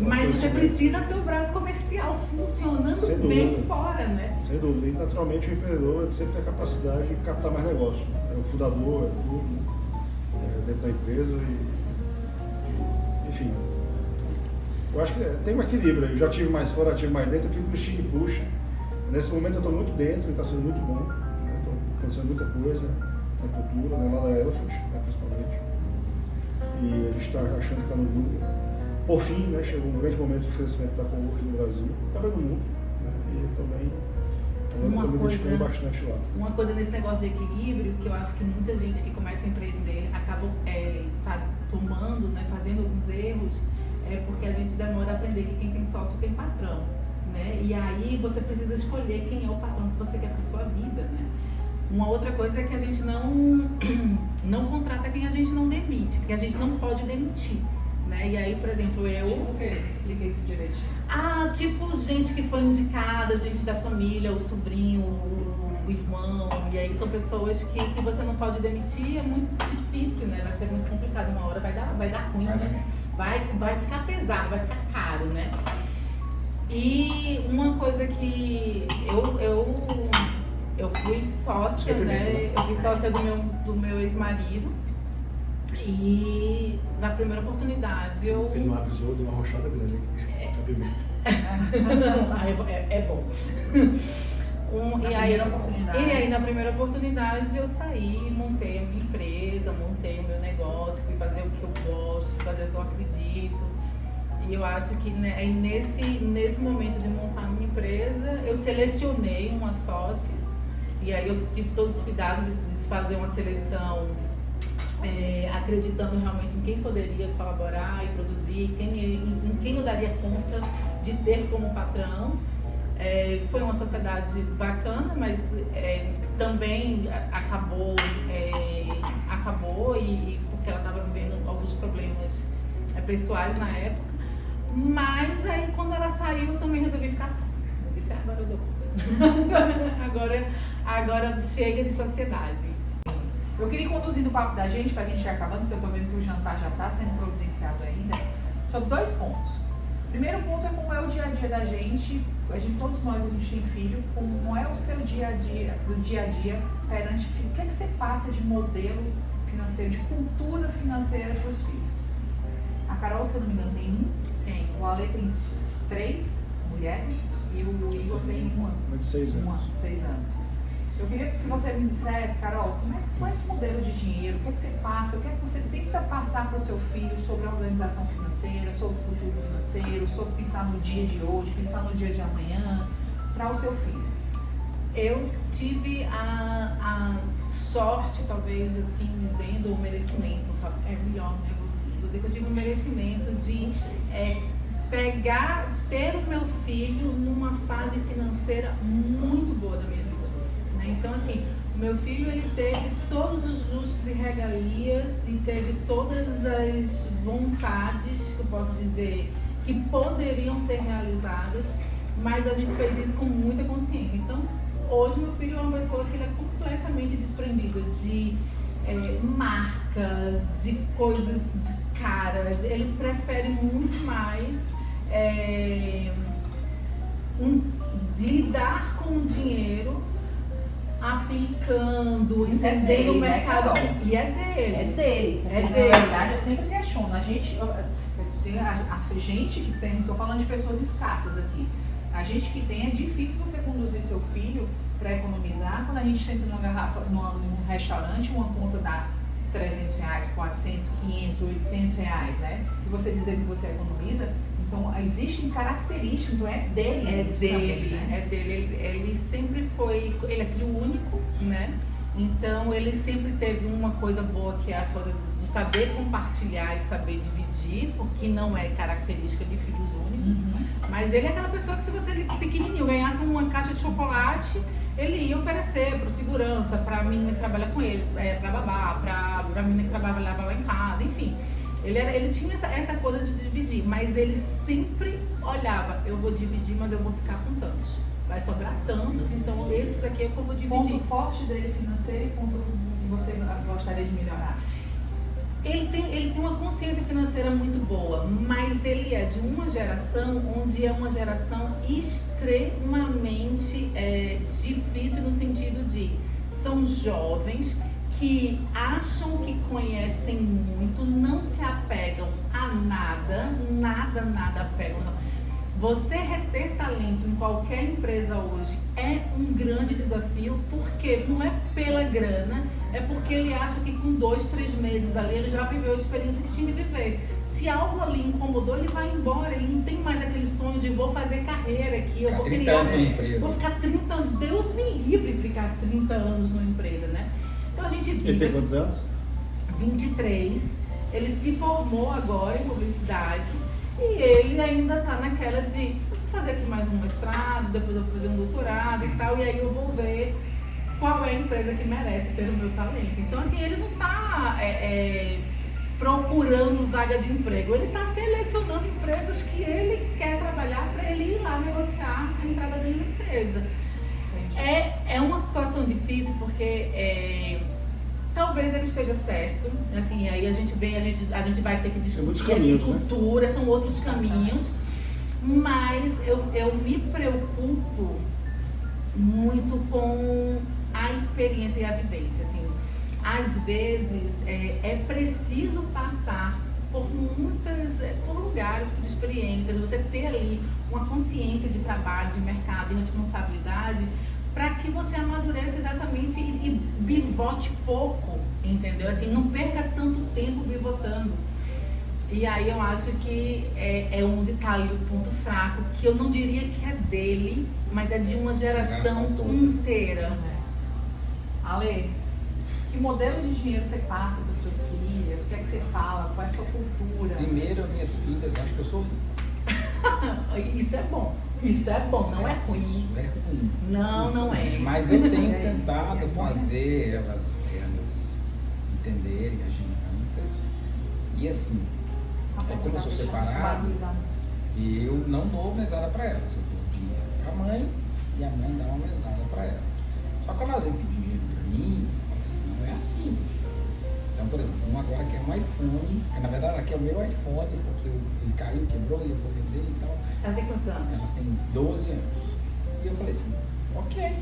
Mas você precisa ter o braço comercial funcionando bem fora, né? Sem dúvida. E naturalmente o empreendedor sempre tem a capacidade de captar mais negócio. É o fundador, é tudo, dentro da empresa enfim. Eu acho que tem um equilíbrio. Eu já tive mais fora, já tive mais dentro, eu fico no estica e puxa. Nesse momento eu estou muito dentro e está sendo muito bom. Estou acontecendo muita coisa na cultura, né, lá da Elephant, né, principalmente. E a gente está achando que está no mundo. Por fim, né, chegou um grande momento de crescimento da coworking no Brasil, também no mundo. Né, e também estou me dedicando bastante lá. Uma coisa nesse negócio de equilíbrio, que eu acho que muita gente que começa a empreender acaba tomando, né, fazendo alguns erros, é porque a gente demora a aprender que quem tem sócio tem patrão, né? E aí você precisa escolher quem é o patrão que você quer para sua vida, né? Uma outra coisa é que a gente não contrata quem a gente não demite, que a gente não pode demitir, né? E aí, por exemplo, eu... Tipo o quê? Explica isso direitinho. Tipo gente que foi indicada, gente da família, o sobrinho, o irmão, e aí são pessoas que se você não pode demitir é muito difícil, né? Vai ser muito complicado, uma hora vai dar ruim, né? Vai ficar pesado, vai ficar caro, né? E uma coisa que eu fui sócia, né? Eu fui sócia do meu ex-marido e na primeira oportunidade eu... Ele não avisou, deu uma rochada grande aqui, na pimenta. É bom. E aí na primeira oportunidade eu saí, montei a minha empresa, montei o meu negócio, fui fazer o que eu gosto, fui fazer o que eu acredito. E eu acho que nesse momento de montar a minha empresa, eu selecionei uma sócia. E aí eu tive todos os cuidados de fazer uma seleção, acreditando realmente em quem poderia colaborar e produzir, em quem eu daria conta de ter como patrão. Foi uma sociedade bacana, mas também acabou e porque ela estava vivendo alguns problemas pessoais na época. Mas aí quando ela saiu eu também resolvi ficar só. Eu disse, agora eu dou conta. agora chega de sociedade. Eu queria conduzir o papo da gente, pra gente ir acabando, porque eu tô vendo que o jantar já tá sendo providenciado ainda, sobre 2 pontos. O primeiro ponto é como é o dia a dia da gente, todos nós a gente tem filho, como é o seu dia a dia perante filho. O que é que você passa de modelo financeiro, de cultura financeira para os filhos? A Carol, se eu não me engano, tem 1. Tem. O Ale tem 3 mulheres e o Igor tem uma de 6 anos. 6 anos. Eu queria que você me dissesse, Carol, qual é esse modelo de dinheiro? O que é que você passa? O que é que você tenta passar para o seu filho sobre a organização financeira, sobre o futuro financeiro, sobre pensar no dia de hoje, pensar no dia de amanhã, para o seu filho? Eu tive a sorte, talvez assim dizendo, o merecimento, é melhor, né? Vou dizer que eu tive o merecimento de ter o meu filho numa fase financeira muito boa da minha vida. Né? Então, assim, o meu filho ele teve todos os luxos e regalias e teve todas as vontades, que eu posso dizer, que poderiam ser realizadas, mas a gente fez isso com muita consciência. Então, hoje meu filho é uma pessoa que ele é completamente desprendida de marcas, de coisas de caras. Ele prefere muito mais lidar com o dinheiro aplicando, Isso entendendo o né, mercado. Carol? E é dele. É dele. É Na dele. verdade, eu sempre questiono. A gente que tem, estou falando de pessoas escassas aqui. A gente que tem, é difícil você conduzir seu filho para economizar. Quando a gente senta numa garrafa, num restaurante, uma conta dá R$300, 400, 500, 800 reais, né? E você dizer que você economiza, então existem características, então é dele. É isso dele, também, né? é dele. Ele sempre foi, ele é filho único, né? Então ele sempre teve uma coisa boa que é a coisa do saber compartilhar e saber dividir, porque não é característica de filhos únicos. Mas ele é aquela pessoa que se você pequenininho ganhasse uma caixa de chocolate, ele ia oferecer para o segurança, para a menina que trabalha com ele, para babá, para a menina que trabalhava lá em casa, enfim. Ele tinha essa coisa de dividir, mas ele sempre olhava, eu vou dividir, mas eu vou ficar com tantos. Vai sobrar tantos, então esse daqui é que eu vou dividir. Ponto forte dele financeiro e ponto que você gostaria de melhorar. Ele tem uma consciência financeira muito boa, mas ele é de uma geração onde é uma geração extremamente difícil no sentido de são jovens que acham que conhecem muito, não se apegam a nada apegam. Não. Você reter talento em qualquer empresa hoje é um grande desafio, porque não é pela grana, é porque ele acha que com 2, 3 meses ali ele já viveu a experiência que tinha de viver. Se algo ali incomodou, ele vai embora, ele não tem mais aquele sonho de vou fazer carreira aqui, eu vou criar, vou ficar 30 anos, Deus me livre ficar 30 anos numa empresa, né? Então a gente vive. Ele tem quantos anos? 23, ele se formou agora em publicidade e ele ainda tá naquela de fazer aqui mais um mestrado, depois eu vou fazer um doutorado e tal, e aí eu vou ver qual é a empresa que merece ter o meu talento. Então, assim, ele não está procurando vaga de emprego, ele está selecionando empresas que ele quer trabalhar para ele ir lá negociar a entrada dele na empresa. É uma situação difícil porque talvez ele esteja certo, assim, aí a gente vai ter que discutir agricultura, são outros caminhos, mas eu me preocupo muito com a experiência e a vivência, assim. Às vezes é preciso passar por lugares, por experiências, você ter ali uma consciência de trabalho, de mercado, de responsabilidade, para que você amadureça exatamente e bivote pouco, entendeu? Assim, não perca tanto tempo bivotando. E aí eu acho que é onde está ali o ponto fraco, que eu não diria que é dele, mas é de uma geração inteira. Ale, que modelo de dinheiro você passa para suas filhas? O que é que você fala? Qual é a sua cultura? Primeiro, minhas filhas acham que eu sou rico. Isso é bom. Isso é bom, não é ruim. Isso é ruim. Não é. Mas eu tenho tentado fazer elas entenderem as dinâmicas. E assim, como eu sou separado, eu não dou mesada para elas. Eu dou dinheiro para a mãe e a mãe dá uma mesada para elas. Só que elas vêm pedir dinheiro para mim, não é assim. Então, por exemplo, uma agora quer um iPhone, que na verdade ela quer o meu iPhone, porque ele caiu, quebrou e eu vou vender e tal. Ela tem quantos anos? Ela tem 12 anos. E eu falei assim, ok.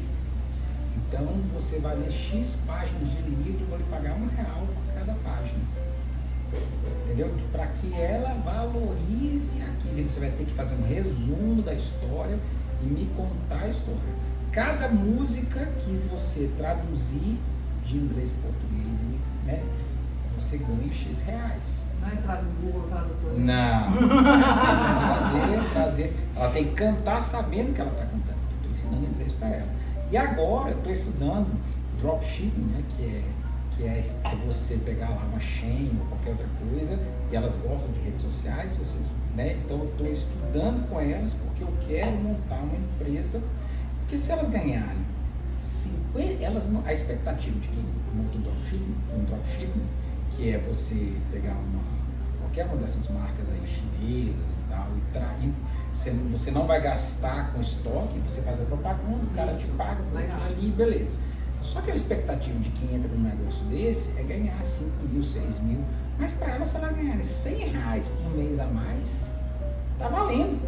Então você vai ler X páginas de livro e vou lhe pagar R$1 por cada página. Entendeu? Para que ela valorize aquilo. E você vai ter que fazer um resumo da história e me contar a história. Cada música que você traduzir de inglês para português, né, você ganha X reais. Não é entrar no Google, tradutor. Não. Trazer. Ela tem que cantar sabendo que ela está cantando. Eu estou ensinando inglês para ela. E agora eu estou estudando dropshipping, né, que é você pegar lá uma Shein ou qualquer outra coisa, e elas gostam de redes sociais, né, então eu estou estudando com elas porque eu quero montar uma empresa, porque se elas ganharem 50, a expectativa de quem monta um dropshipping, que é você pegar qualquer uma dessas marcas aí chinesas e tal, você não vai gastar com estoque, você faz a propaganda, o cara te paga por aquilo ali, beleza. Só que a expectativa de quem entra num negócio desse é ganhar 5 mil, 6 mil, mas para ela, se ela ganhar R$100 por mês a mais, tá valendo.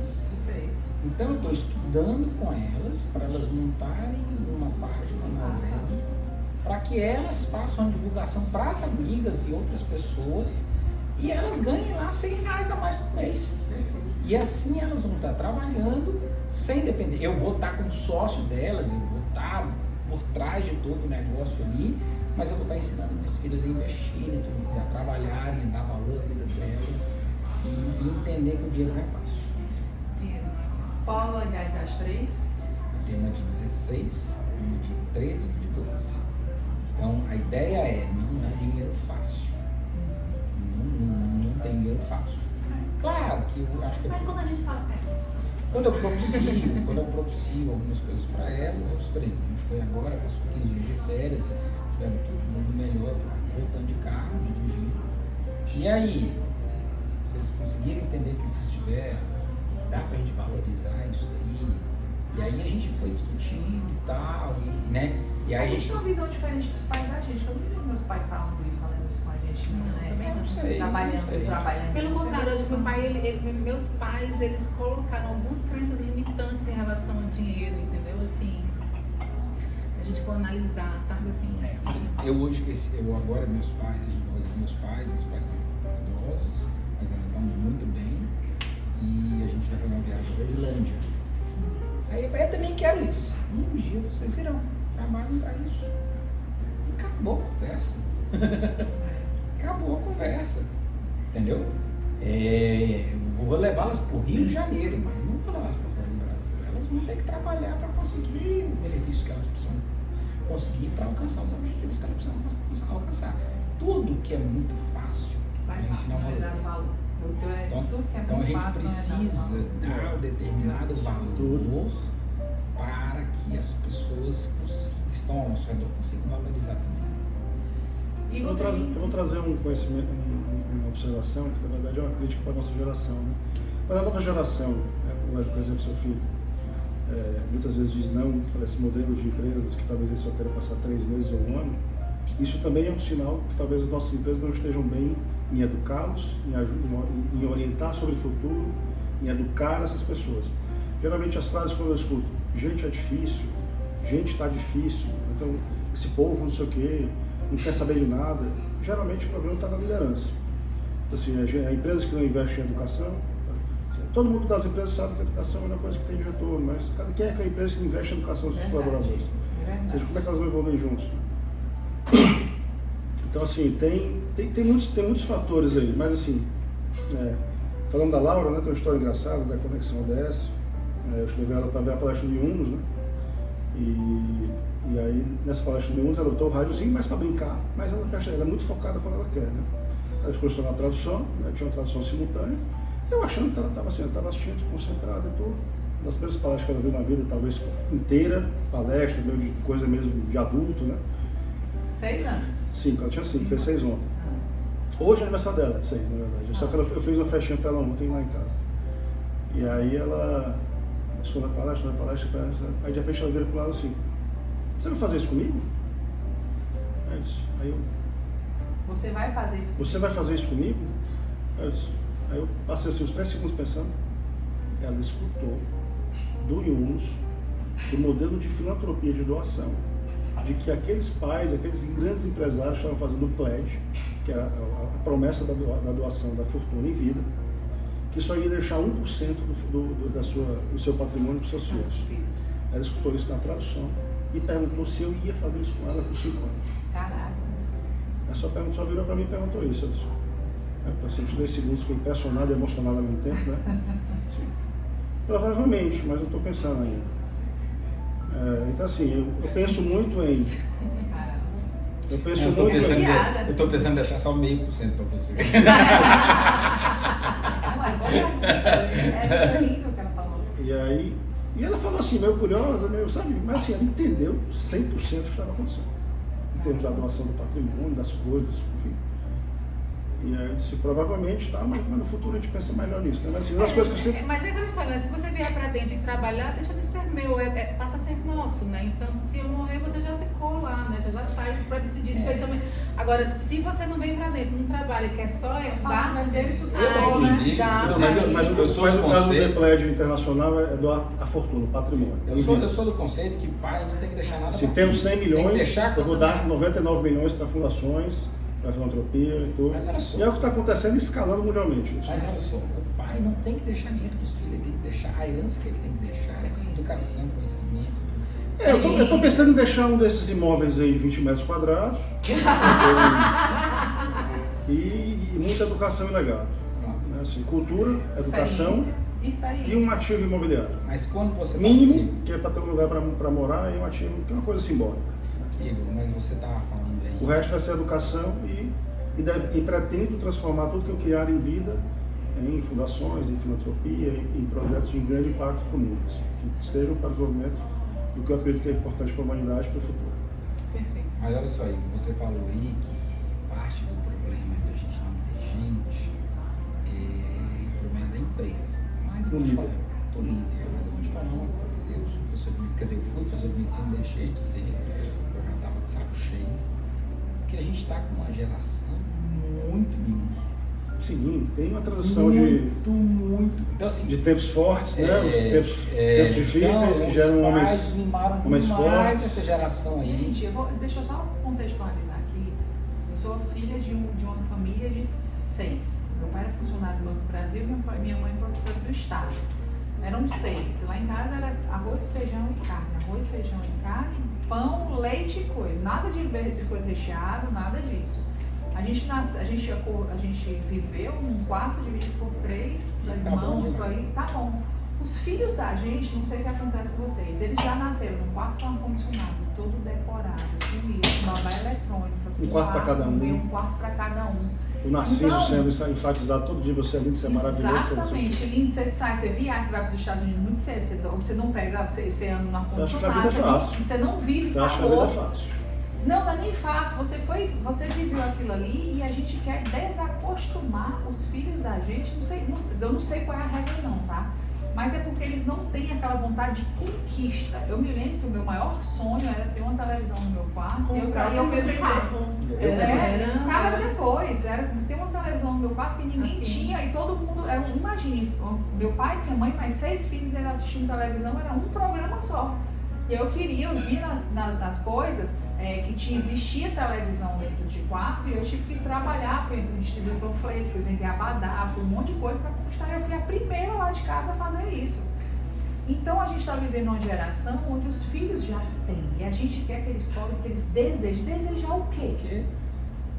Então eu estou estudando com elas para elas montarem uma página na web, para que elas façam a divulgação para as amigas e outras pessoas e elas ganhem lá R$100 a mais por mês. E assim elas vão estar trabalhando sem depender. Eu vou estar como sócio delas, eu vou estar por trás de todo o negócio ali, mas eu vou estar ensinando minhas filhas a investirem, a trabalharem, a dar valor à vida delas e entender que o dinheiro não é fácil. Qual a idade das 3? Eu tenho uma de 16, uma de 13 e uma de 12. Então a ideia é não dar dinheiro fácil. Não tem dinheiro fácil. Claro que eu acho que... Mas quando a gente fala... Quando eu propicio algumas coisas para elas, eu esperei. A gente foi agora, passou 15 dias de férias, tiveram tudo muito melhor, voltando de carro, dirigindo. E aí, vocês conseguiram entender que se tiver, dá pra gente valorizar isso daí? E aí a gente foi discutindo e tal, né? E aí a gente tem uma visão diferente dos pais da gente. Eu não lembro meus pais falando isso com a gente, né? Também não sei. Trabalhando. Pelo contrário, acho que meus pais, eles colocaram algumas crenças limitantes em relação ao dinheiro, entendeu? Assim, a gente for analisar, sabe assim. Eu agora, meus pais estão idosos, mas ainda estão muito bem. E a gente vai fazer uma viagem para a Islândia. Aí eu também quero isso. Um dia vocês irão, trabalham para isso. E acabou a conversa. Acabou a conversa. Entendeu? Eu vou levá-las para o Rio de Janeiro, mas não vou levá-las para fora do Brasil. Elas vão ter que trabalhar para conseguir o benefício que elas precisam conseguir para alcançar os objetivos que elas precisam alcançar. Tudo que é muito fácil, a gente não valoriza. Então a gente precisa dar um determinado valor para que as pessoas que estão ao nosso redor consigam valorizar também. Eu vou trazer um conhecimento, uma observação, que na verdade é uma crítica para a nossa geração. Né? Para a nova geração, por exemplo, seu filho, muitas vezes diz não para esse modelo de empresas que talvez ele só queira passar 3 meses ou 1 ano. Isso também é um sinal que talvez as nossas empresas não estejam bem em educá-los, em orientar sobre o futuro, em educar essas pessoas. Geralmente as frases quando eu escuto, gente é difícil, gente está difícil, então esse povo não sei o quê, não quer saber de nada, geralmente o problema está na liderança. Então, assim, a empresas que não investem em educação, todo mundo das empresas sabe que a educação é uma coisa que tem de retorno, mas quem é que é a empresa que investe em educação dos seus colaboradores? Ou seja, como é que elas vão evoluir juntos? Então, assim, tem muitos fatores aí, mas assim, falando da Laura, né, tem uma história engraçada da Conexão ODS. Eu levei ela para ver a palestra de Unos, né? E aí, nessa palestra de Unos, ela botou o rádiozinho mais para brincar, mas ela é muito focada quando ela quer, né? Ela ficou estudando a tradução, né? Tinha uma tradução simultânea, eu achando que ela estava assim, estava assistindo, concentrada e tudo. Das primeiras palestras que ela viu na vida, talvez inteira, palestra, meio de coisa mesmo de adulto, né? 6 anos. 5, ela tinha 5, fez 6 ontem. Hoje é aniversário dela, de 6, na verdade. Só que eu fiz uma festinha para ela ontem lá em casa. E aí ela foi na palestra, aí de repente ela vira pro lado assim, você vai fazer isso comigo? Aí eu, Você vai fazer isso? você vai fazer isso comigo? Aí eu passei assim uns 3 segundos pensando, ela escutou do Yunus, do modelo de filantropia de doação, de que aqueles pais, aqueles grandes empresários estavam fazendo o pledge, que era a promessa da doação da fortuna em vida, que só ia deixar 1% do seu patrimônio para os seus filhos. Ela escutou isso na tradução e perguntou se eu ia fazer isso com ela por 5 anos. Caraca. Ela só virou para mim e perguntou isso. Eu disse, passei uns 3 segundos, fiquei impressionado e emocionado ao mesmo tempo, né? Sim. Provavelmente, mas eu estou pensando ainda. Então assim, eu penso muito em... Eu estou pensando em deixar só 0,5% para você. É horrível o que ela falou. E ela falou assim, meio curiosa, meio, sabe? Mas assim, ela entendeu 100% o que estava acontecendo. Em termos da doação do patrimônio, das coisas, enfim. E aí disse, provavelmente tá, mas no futuro a gente pensa melhor nisso, né? Mas assim, das coisas que você... Mas é aquela história, né? Se você vier pra dentro e trabalhar, deixa de ser meu, passa a ser nosso, né? Então, se eu morrer, você já ficou lá, né? Você já faz pra decidir isso aí também. Agora, se você não vem pra dentro, não trabalha, quer só herdar, não teve sucesso, né? Mas o caso do The Pledge Internacional é doar a fortuna, o patrimônio. Eu sou do conceito que pai não tem que deixar nada. Se temos 100 milhões, eu vou dar 99 milhões para fundações, para filantropia e tudo. Mas olha só. E é o que está acontecendo escalando mundialmente. Isso. Mas olha só, o pai não tem que deixar dinheiro para os filhos, ele tem que deixar a herança que ele tem que deixar, educação, conhecimento. Eu estou pensando em deixar um desses imóveis aí de 20 metros quadrados e muita educação e legado. Assim, cultura, educação e um ativo imobiliário. Mas quando você mínimo, que é para ter um lugar para morar, e um ativo que é uma coisa simbólica. Igor, mas você estava falando aí. O resto vai ser educação e pretendo transformar tudo que eu criar em vida em fundações, em filantropia, em projetos de grande impacto para o mundo, assim, que sejam para o desenvolvimento do que eu acredito que é importante para a humanidade e para o futuro. Perfeito. Mas olha só, Igor, você falou aí que parte do problema da gente não ter gente é o problema da empresa. Mas eu vou te falar, estou líder, mas eu vou te falar uma coisa. Eu sou professor de medicina, quer dizer, eu fui professor de medicina e deixei de ser, eu já estava de saco cheio, porque a gente está com uma geração muito menina. Sim, tem uma transição muito. Então, assim, de tempos fortes, né? Tempos difíceis que geram homens fortes. Essa geração aí. Gente, deixa eu só contextualizar aqui. Eu sou filha de uma família de 6. Meu pai era funcionário do Banco do Brasil e minha mãe professora do Estado. Eram 6. Lá em casa era arroz, feijão e carne, pão, leite e coisa. Nada de biscoito recheado, nada disso. A gente viveu num quarto dividido por 3 irmãos, aí tá bom. Os filhos da gente, não sei se acontece com vocês, eles já nasceram num quarto com ar-condicionado. todo decorado, bonito, babá eletrônica. Um quarto pra cada um. Um quarto para cada um. O Narciso Então, sendo enfatizado todo dia, você é lindo, você é maravilhoso. Exatamente, lindo, você sai, você viaja, você vai para os Estados Unidos muito cedo, você não pega, você anda no Você acha que a vida é fácil. você não vive Você acha que a vida é fácil. Não é nem fácil, você viveu aquilo ali e a gente quer desacostumar os filhos da gente, eu não sei qual é a regra não, tá? Mas é porque eles não têm aquela vontade de conquista. Eu me lembro que o meu maior sonho era ter uma televisão no meu quarto e eu fui vender. Cara, depois, era ter uma televisão no meu quarto que ninguém Assim. tinha e todo mundo, imagina isso, meu pai, minha mãe, mais 6 filhos dele assistindo televisão, era um programa só. E eu vi nas coisas que existia televisão dentro de quarto e eu tive que trabalhar, fui distribuir panfleto, fui vender abadá, fui um monte de coisa para conquistar. Eu fui a primeira lá de casa a fazer isso. Então a gente está vivendo uma geração onde os filhos já têm e a gente quer que eles podem, que eles desejem. Desejar o quê?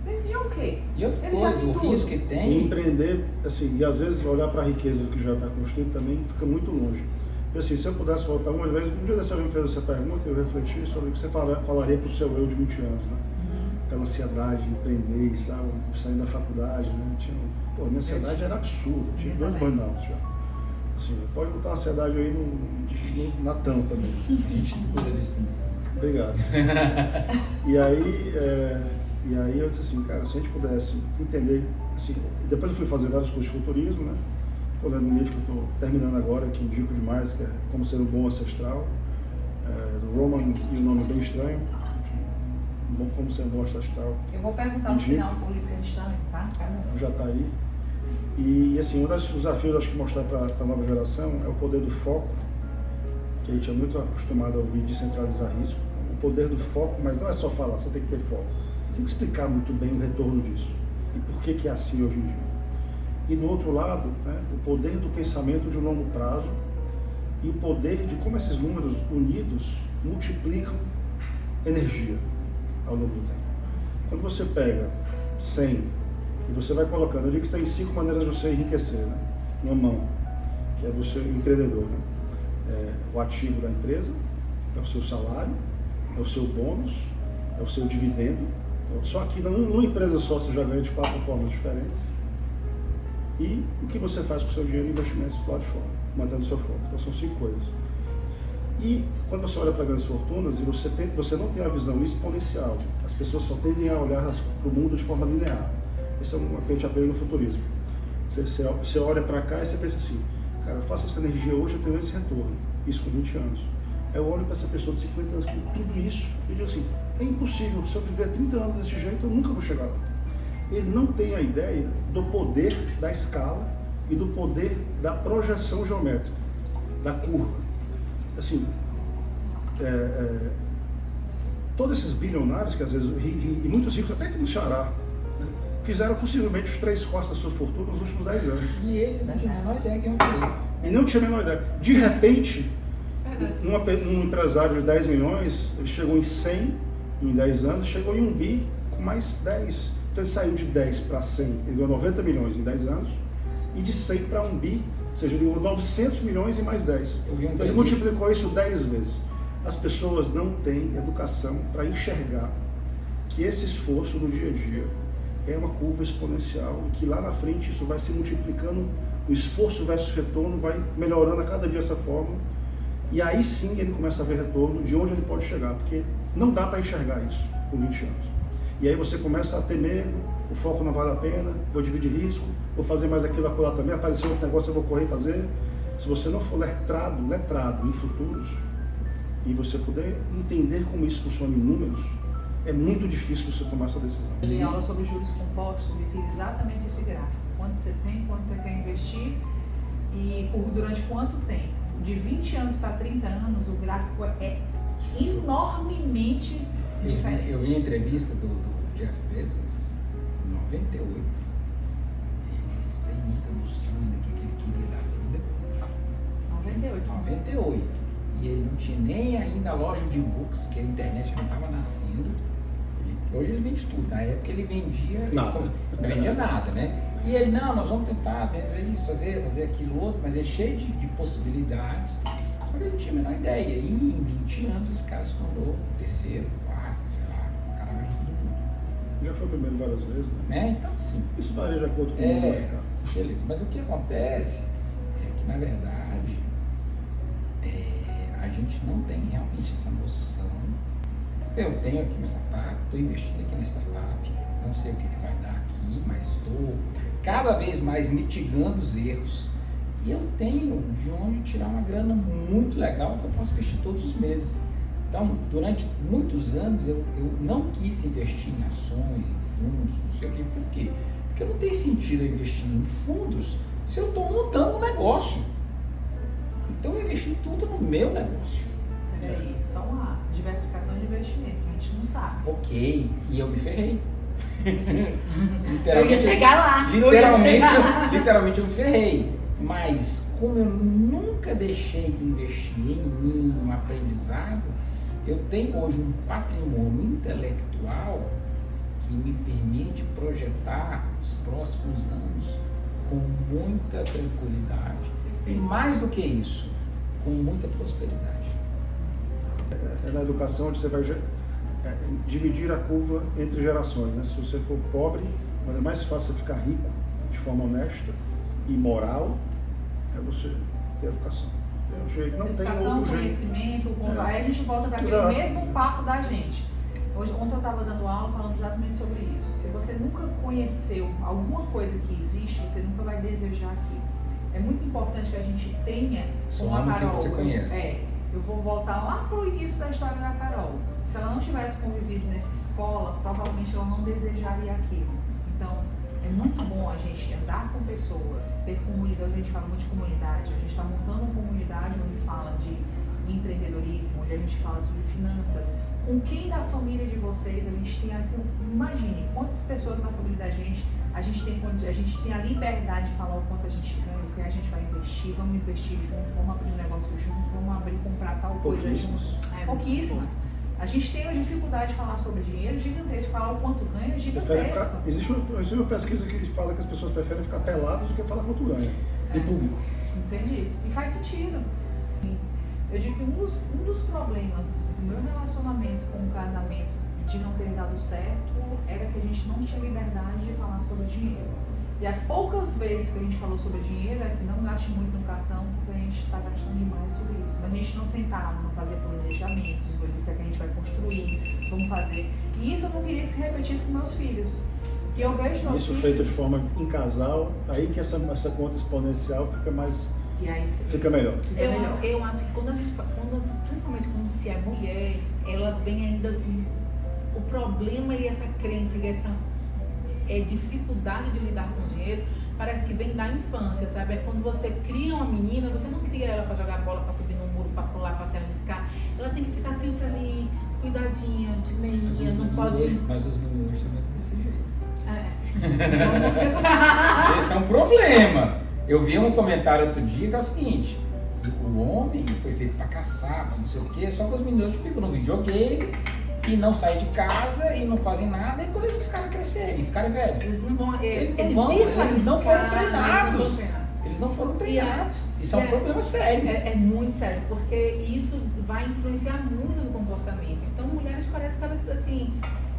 Desejar o quê? E outra Ele já coisa, tem o tudo. risco que E tem. empreender, assim, e às vezes olhar para a riqueza do que já está construído também fica muito longe. Porque assim, se eu pudesse voltar uma vez, um dia desse alguém fez essa pergunta, eu refleti sobre o que você falaria para o seu eu de 20 anos, né? Aquela ansiedade de empreender, sabe? Saindo da faculdade, né? Minha ansiedade era absurda, eu tinha 2 burnouts já. Assim, pode botar a ansiedade aí na tampa também. A gente cuida disso também. Obrigado. E aí eu disse assim, cara, se a gente pudesse entender, assim, depois eu fui fazer vários cursos de futurismo, né? Estou lendo um livro que eu estou terminando agora, que indico demais, que é Como Ser um Bom Ancestral, do Roman, e o nome é bem estranho, enfim, Como Ser um Bom Ancestral. Eu vou perguntar no final o livro que a gente está lendo, tá? Já está aí. E assim, um dos desafios acho que mostrar para a nova geração é o poder do foco, que a gente é muito acostumado a ouvir descentralizar risco. O poder do foco, mas não é só falar, você tem que ter foco. Você tem que explicar muito bem o retorno disso e por que é assim hoje em dia. E do outro lado, né, o poder do pensamento de longo prazo e o poder de como esses números unidos multiplicam energia ao longo do tempo. Quando você pega 100 e você vai colocando, eu digo que tem 5 maneiras de você enriquecer, né? Uma mão, que é você, o empreendedor, né? O ativo da empresa, é o seu salário, é o seu bônus, é o seu dividendo. Só que numa empresa só você já ganha de 4 formas diferentes. E o que você faz com o seu dinheiro e investimentos lá de fora, mantendo o seu foco. Então são 5 coisas. E quando você olha para grandes fortunas, e você não tem a visão exponencial, as pessoas só tendem a olhar para o mundo de forma linear. Isso é uma que a gente aprende no futurismo. Você olha para cá e você pensa assim, cara, eu faço essa energia hoje, eu tenho esse retorno. Isso com 20 anos. Eu olho para essa pessoa de 50 anos, tem tudo isso, e digo assim, é impossível, se eu viver 30 anos desse jeito, eu nunca vou chegar lá. Ele não tem a ideia do poder da escala e do poder da projeção geométrica, da curva. Assim, todos esses bilionários, que às vezes, e muitos ricos, até aqui no Ceará, né, fizeram possivelmente os 3/4 da sua fortuna nos últimos 10 anos. E eles não tinham a menor ideia que iam fazer. E não tinha a menor ideia. De repente, um empresário de 10 milhões, ele chegou em 100 em 10 anos, chegou em 1 bi com mais 10. Então ele saiu de 10 para 100, ele ganhou 90 milhões em 10 anos, e de 100 para 1 bi, ou seja, ele ganhou 900 milhões em mais 10. Então ele multiplicou isso 10 vezes. As pessoas não têm educação para enxergar que esse esforço no dia a dia é uma curva exponencial e que lá na frente isso vai se multiplicando, o esforço versus retorno vai melhorando a cada dia essa fórmula, e aí sim ele começa a ver retorno de onde ele pode chegar, porque não dá para enxergar isso com 20 anos. E aí você começa a ter medo, o foco não vale a pena, vou dividir risco, vou fazer mais aquilo acolá também, apareceu outro negócio, eu vou correr e fazer. Se você não for letrado em futuros, e você puder entender como isso funciona em números, é muito difícil você tomar essa decisão. Tem aula sobre juros compostos e fiz exatamente esse gráfico. Quanto você tem, quanto você quer investir e durante quanto tempo. De 20 anos para 30 anos, o gráfico é enormemente diferente. Eu vi a entrevista do Jeff Bezos em 98. Ele sem muita noção ainda do que ele queria da vida. 98. E ele não tinha nem ainda a loja de e-books, porque a internet não estava nascendo. Hoje ele vende tudo. Na época ele vendia nada. Não vendia nada, né? E ele, não, nós vamos tentar fazer isso, fazer aquilo outro, mas é cheio de possibilidades. Só Só que eu não tinha a menor ideia. E em 20 anos esse cara se tornou o terceiro, quarto, sei lá, o cara mais de todo mundo. Já foi o primeiro várias vezes, né? Então, sim. Isso varia de acordo com o mercado. Beleza. Mas o que acontece é que, na verdade, a gente não tem realmente essa noção. Eu tenho aqui uma startup, estou investindo aqui na startup, não sei o que vai dar aqui, mas estou cada vez mais mitigando os erros. E eu tenho de onde tirar uma grana muito legal que eu posso investir todos os meses. Então, durante muitos anos eu não quis investir em ações, em fundos, não sei o quê. Por quê? Porque não tem sentido eu investir em fundos se eu estou montando um negócio. Então eu investi tudo no meu negócio. Peraí, só uma diversificação de investimento, que a gente não sabe. Ok, e eu me ferrei. Eu ia chegar lá. Literalmente eu me ferrei. Mas como eu nunca deixei de investir em mim, no aprendizado, eu tenho hoje um patrimônio intelectual que me permite projetar os próximos anos com muita tranquilidade. E mais do que isso, com muita prosperidade. É na educação onde você vai dividir a curva entre gerações, né? Se você for pobre, mas é mais fácil você ficar rico de forma honesta e moral, é você ter educação. Tem um jeito, não tem Educação, outro jeito. conhecimento, aí a gente volta para aquele mesmo papo da gente. Ontem eu estava dando aula falando exatamente sobre isso. Se você nunca conheceu alguma coisa que existe, você nunca vai desejar aquilo. É muito importante que a gente tenha, como a Carol. Que você conhece. Eu vou voltar lá para o início da história da Carol. Se ela não tivesse convivido nessa escola, provavelmente ela não desejaria aquilo. Então, é muito bom a gente andar com pessoas, ter comunidade. A gente fala muito de comunidade. A gente está montando uma comunidade onde fala de empreendedorismo, onde a gente fala sobre finanças. Com quem da família de vocês a gente tem aqui? Imagine quantas pessoas na família da gente a gente tem a liberdade de falar o quanto a gente ganha, o que a gente vai investir, vamos investir junto, vamos abrir um negócio junto, vamos comprar tal coisa junto. Pouquíssimas. A gente tem a dificuldade de falar sobre dinheiro gigantesco, falar o quanto ganha é gigantesco. Existe uma pesquisa que fala que as pessoas preferem ficar peladas do que falar quanto ganha, em público. Entendi. E faz sentido. Eu digo que um dos problemas do meu relacionamento com o casamento de não ter dado certo era que a gente não tinha liberdade de falar sobre dinheiro. E as poucas vezes que a gente falou sobre dinheiro é que não gaste muito no cartão, porque a gente está gastando demais sobre isso. Mas a gente não sentava, não fazia planejamentos, o que a gente vai construir, vamos fazer. E isso eu não queria que se repetisse com meus filhos. E eu vejo meus isso filhos... feito de forma em casal, aí que essa conta exponencial fica mais... E aí, fica melhor. Eu acho que principalmente quando se é mulher, ela vem ainda o problema e essa crença e essa dificuldade de lidar com o dinheiro, parece que vem da infância, sabe? É quando você cria uma menina, você não cria ela para jogar bola, para subir no muro, para pular, para se arriscar. Ela tem que ficar sempre ali, cuidadinha, de meinha, não pode... Mas os meninos também desse jeito. Então não sei. Esse é um problema. Eu vi um comentário outro dia que é o seguinte: o homem foi feito para caçar, pra não sei o quê, só que os meninos ficam no videogame e não saem de casa e não fazem nada, e quando esses caras crescerem, ficarem velhos, eles não foram treinados. Eles não foram treinados. Isso é um problema sério. É muito sério, porque isso vai influenciar muito no comportamento. Então, mulheres parece que elas, assim,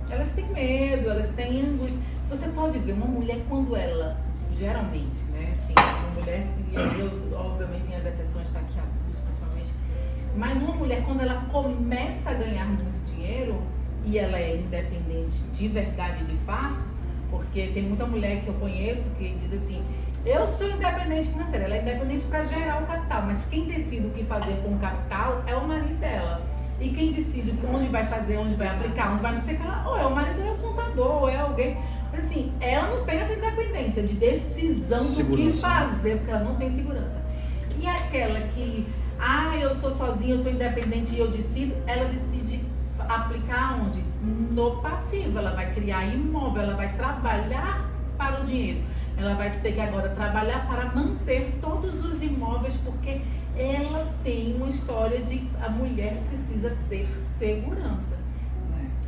elas têm medo, elas têm angústia. Você pode ver uma mulher quando ela, geralmente, né, assim, uma mulher, e eu, obviamente, tem as exceções, tá aqui adultos, principalmente, mas uma mulher, quando ela começa a ganhar muito dinheiro, e ela é independente de verdade, de fato, porque tem muita mulher que eu conheço que diz assim: eu sou independente financeira, ela é independente para gerar o capital, mas quem decide o que fazer com o capital é o marido dela. E quem decide onde vai fazer, onde vai aplicar, onde vai não sei o que lá, ou é o marido, ou é o contador, ou é alguém. Assim, ela não tem essa independência de decisão do que fazer, porque ela não tem segurança. E aquela que, eu sou sozinha, eu sou independente e eu decido, ela decide aplicar onde? No passivo. Ela vai criar imóvel, ela vai trabalhar para o dinheiro. Ela vai ter que agora trabalhar para manter todos os imóveis, porque ela tem uma história de a mulher precisa ter segurança.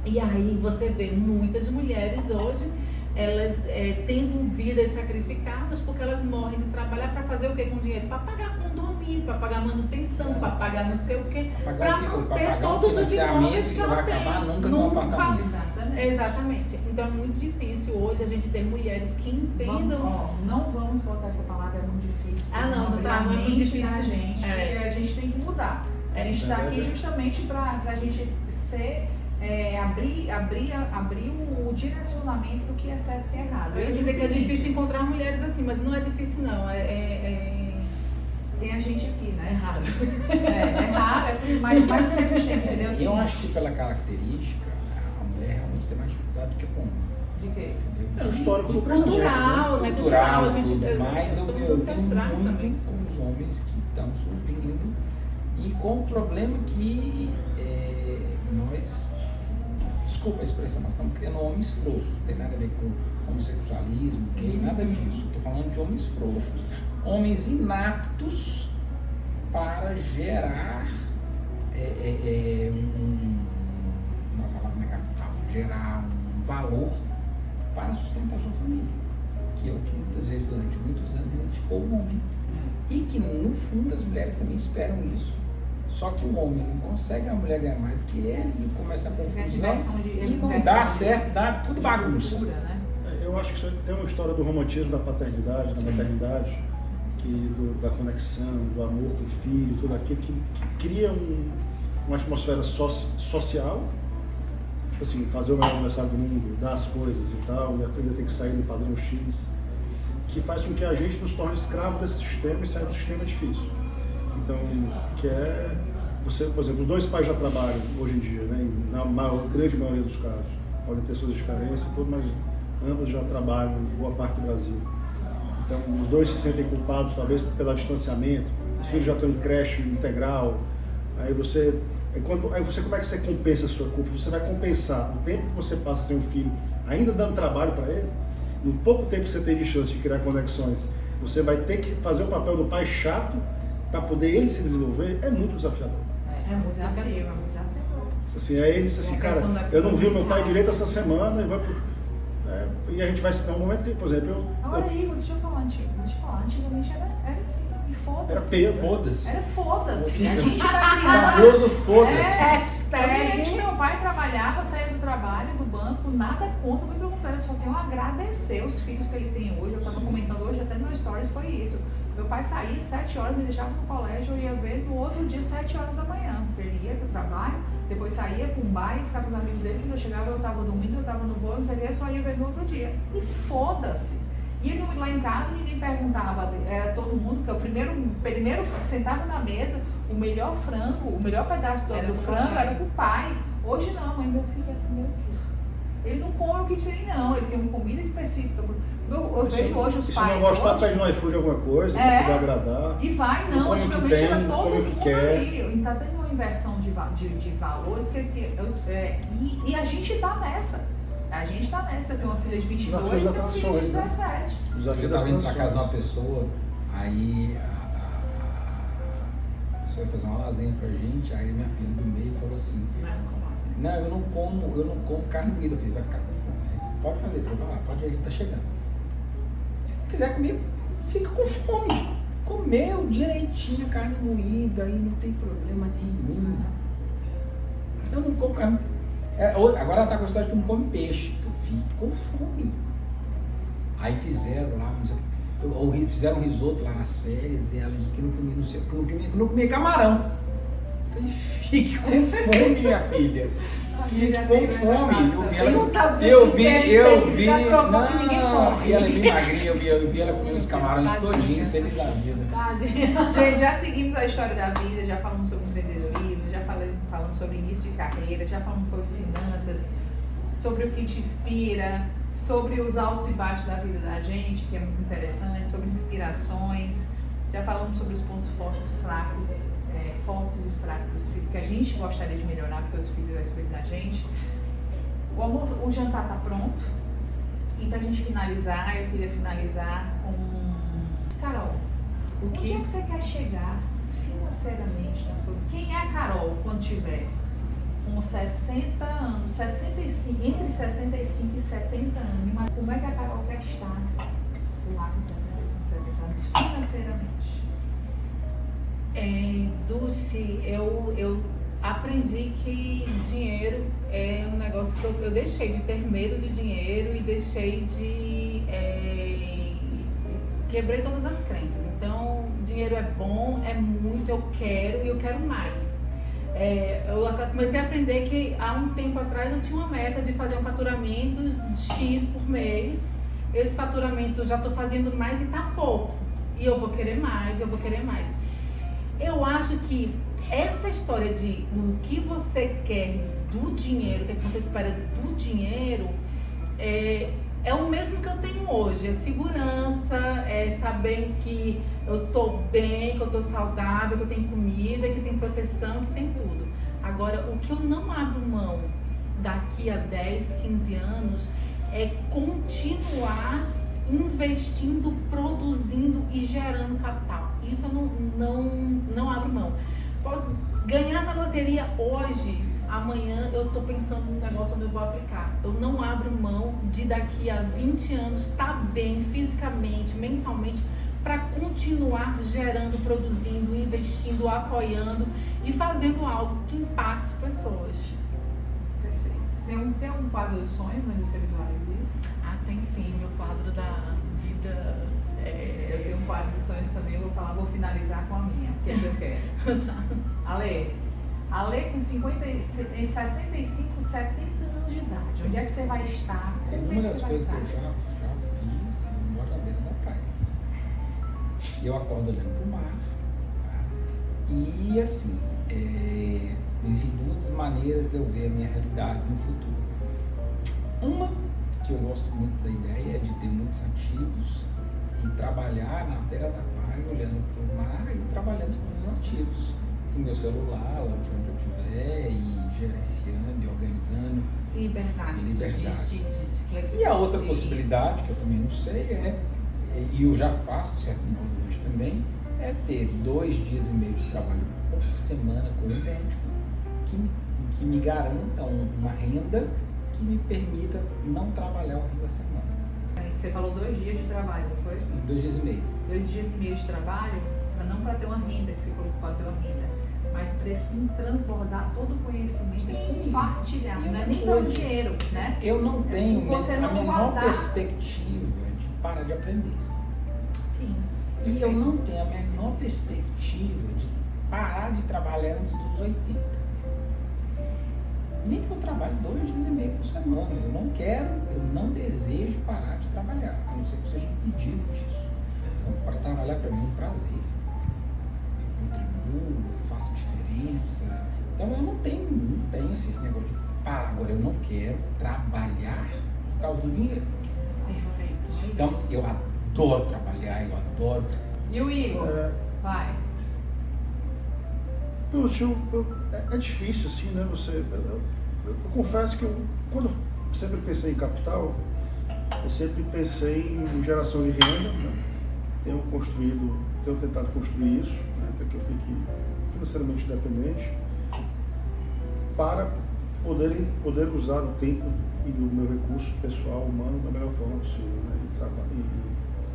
E aí você vê muitas mulheres hoje, elas tendo vidas sacrificadas, porque elas morrem de trabalhar para fazer o que com dinheiro? Para pagar condomínio, para pagar manutenção, para pagar não sei o quê, Pra para pagar manter o todos os imóveis financiamento que que não ela vai tem. acabar nunca no apartamento. Exatamente. Exatamente. Então é muito difícil hoje a gente ter mulheres que entendam. Não vamos botar essa palavra, é muito difícil. Ah, não, Vamos tá, abrir não é a muito mente da difícil. gente, É. e a gente tem que mudar. A gente está aqui justamente para a gente abrir o direcionamento do que é certo e que é errado. Eu ia dizer que é difícil encontrar mulheres assim, mas não é difícil não. Tem a gente aqui, É né? raro. É raro, mas mais do que a gente tem, entendeu? Eu acho que pela característica, a mulher realmente tem mais dificuldade do que o homem. De quê? Entendeu? É o histórico do Cultural, né? Cultural, a gente tudo, mas eu somos tenho ancestrais muito também. com os homens que estão surgindo e com o problema que nós, desculpa a expressão, nós estamos criando homens frouxos, não tem nada a ver com homossexualismo, gay, nada disso. Estou falando de homens frouxos, homens inaptos para gerar uma palavra na capital, gerar um valor para sustentar sua família, que é o que muitas vezes durante muitos anos identificou o homem. E que no fundo as mulheres também esperam isso. Só que o homem não consegue a mulher ganhar mais do que ele e começa a confusão e não dá certo, dá tudo bagunça. Né? Eu acho que isso tem uma história do romantismo da paternidade, da maternidade, da conexão, do amor com o filho, tudo aquilo que cria uma atmosfera social, tipo assim, fazer o melhor aniversário do mundo, dar as coisas e tal, e a coisa tem que sair no padrão X, que faz com que a gente nos torne escravo desse sistema e sair do sistema é difícil. Então, você, por exemplo, os dois pais já trabalham hoje em dia, né, na grande maioria dos casos, podem ter suas diferenças, mas ambos já trabalham em boa parte do Brasil. Então, os dois se sentem culpados, talvez pelo distanciamento, os filhos já estão em creche integral, aí você como é que você compensa a sua culpa? Você vai compensar o tempo que você passa sem um filho, ainda dando trabalho para ele, no pouco tempo que você tem de chance de criar conexões, você vai ter que fazer o papel do pai chato para poder ele se desenvolver, é muito desafiador. É muito desafiador, é muito desafiador. Assim, aí ele disse assim, cara, eu não vi o meu pai direito essa semana, e a gente vai citar um momento que, por exemplo, Agora, Igor, deixa eu falar, antigamente era assim, e foda-se. era Pedro. Foda-se. Era foda-se. A gente tá criando. Famoso foda-se. Realmente, meu pai trabalhava, saía do trabalho, do banco, nada contra, me perguntaram, eu só tenho a agradecer os filhos que ele tem hoje. Eu estava comentando hoje, até no meu stories foi isso. Meu pai saía 7 horas, me deixava no colégio, eu ia ver no outro dia 7 horas da manhã. Ele ia pro trabalho, depois saía para um bar e ficava com os amigos dele. Quando eu chegava, eu estava dormindo, eu estava no voo, não sei o que, eu só ia ver no outro dia. E foda-se. E lá em casa ninguém perguntava, era todo mundo, que o primeiro sentava na mesa, o melhor frango, o melhor pedaço do frango era pro pai. Hoje não, mãe, meu filho é meu filho. Ele não come o que tem, não, ele tem uma comida específica. Eu vejo hoje os pais. Se não gostar, pede no iFood alguma coisa, para poder agradar. E vai, não, come o que antigamente tem, era todo come o que mundo quer. ali. E tá tendo uma inversão de valores, e a gente tá nessa. A gente tá nessa. Eu tenho uma filha de 22 e tenho um filho de 17. Eu estava indo para casa de uma pessoa, aí a pessoa ia fazer uma lasanha pra gente, aí minha filha do meio falou assim, não, eu não como carne moída, filho, vai ficar com fome. Aí, pode fazer, pode ir, a gente tá chegando. Se não quiser comer, fica com fome. Comeu direitinho carne moída, aí não tem problema nenhum. Eu não como carne. Agora ela tá com a história de que não come peixe. Eu fico com fome. Aí fizeram lá, ou fizeram um risoto lá nas férias, e ela disse que não comia, não comia camarão. Eu falei, fique com fome, minha filha. Fique com fome. Eu vi, não, e ela é bem magrinha, eu vi ela comendo os camarões todinhos, feliz da vida. Gente, já seguimos a história da vida, já falamos sobre empreendedorismo, já falamos sobre início de carreira, já falamos sobre finanças, sobre o que te inspira, sobre os altos e baixos da vida da gente, que é muito interessante, sobre inspirações, já falamos sobre os pontos fortes e fracos, fortes e fracos dos filhos, que a gente gostaria de melhorar, porque os filhos é o espelho da gente. O jantar está pronto, e pra gente finalizar, eu queria finalizar com... Carol, onde é que você quer chegar financeiramente na sua vida? Quem é a Carol quando tiver com 60 anos, 65, entre 65 e 70 anos? Mas como é que a Carol quer estar lá com 65 e 70 anos financeiramente? Dulce, eu aprendi que dinheiro é um negócio que eu deixei de ter medo de dinheiro e deixei de... quebrei todas as crenças. Então, dinheiro é bom, é muito, eu quero e eu quero mais. Eu comecei a aprender que há um tempo atrás eu tinha uma meta de fazer um faturamento X por mês. Esse faturamento eu já estou fazendo mais e tá pouco. E eu vou querer mais, eu vou querer mais. Eu acho que essa história de o que você quer do dinheiro, o que você espera do dinheiro, é o mesmo que eu tenho hoje. É segurança, é saber que eu tô bem, que eu tô saudável, que eu tenho comida, que tem proteção, que tem tudo. Agora, o que eu não abro mão daqui a 10, 15 anos é continuar investindo, produzindo e gerando capital. Isso eu não abro mão. Posso ganhar na loteria hoje, amanhã eu estou pensando num negócio onde eu vou aplicar. Eu não abro mão de daqui a 20 anos estar bem fisicamente, mentalmente, para continuar gerando, produzindo, investindo, apoiando e fazendo algo que impacte pessoas. Perfeito. Tem um quadro de sonhos onde você visualiza isso? Ah, tem sim, meu quadro da vida. Eu tenho um quadro de sonhos também, eu vou finalizar com a minha, porque é que eu quero. Ale com 65, 70 anos de idade, onde é que você vai estar? Uma das coisas que eu já fiz, eu moro na beira da praia. Eu acordo olhando pro mar, tá? E assim, existem duas maneiras de eu ver a minha realidade no futuro. Uma, que eu gosto muito da ideia, é de ter muitos ativos e trabalhar na beira da praia, olhando pro mar e trabalhando com os ativos. Com o meu celular, lá onde eu estiver, e gerenciando e organizando. Liberdade. De flexibilidade. E a outra possibilidade, que eu também não sei, e eu já faço, de certo modo hoje também, é ter 2 dias e meio de trabalho por semana com um médico que me garanta uma renda que me permita não trabalhar o resto da semana. Você falou 2 dias de trabalho, não foi? 2 dias e meio. 2 dias e meio de trabalho, não para ter uma renda, que você colocou para ter uma renda, mas para sim transbordar todo o conhecimento e compartilhar. Não é nem pelo dinheiro, né? Eu não tenho Você a não menor guardar. perspectiva de parar de aprender. Sim. E eu não tenho a menor perspectiva de parar de trabalhar antes dos 80. Nem que eu trabalhe 2 dias e meio por semana. Eu não desejo parar de trabalhar, a não ser que seja impedido disso. Então, para trabalhar para mim é um prazer. Eu contribuo, eu faço diferença. Então eu não tenho assim, esse negócio de parar. Agora eu não quero trabalhar por causa do dinheiro. Perfeito. Então eu adoro trabalhar, eu adoro. E o Igor? Vai. É difícil assim, né? Eu confesso que quando eu sempre pensei em capital, eu sempre pensei em geração de renda, né? Tenho tentado construir isso, né? Para que eu fique financeiramente independente, para poder usar o tempo e o meu recurso pessoal, humano, da melhor forma possível, né?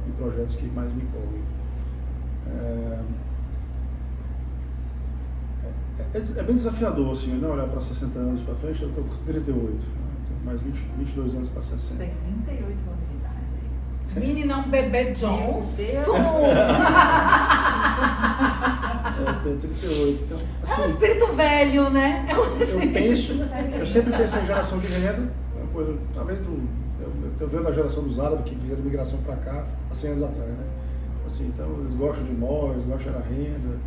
Em projetos que mais me empolguem. É bem desafiador, assim, né? Olhar para 60 anos para frente. Eu estou com 38, né? Tenho mais 22 anos para 60. Tem 38 anos de idade. Meninão bebê Johnson. Eu tenho 38, então, É um assim, espírito velho, né? eu sempre pensei em geração de renda, uma coisa, talvez eu estou vendo a geração dos árabes que fizeram migração para cá há 100 anos atrás, né? Assim, então eles gostam de imóveis, gostam de gerar renda,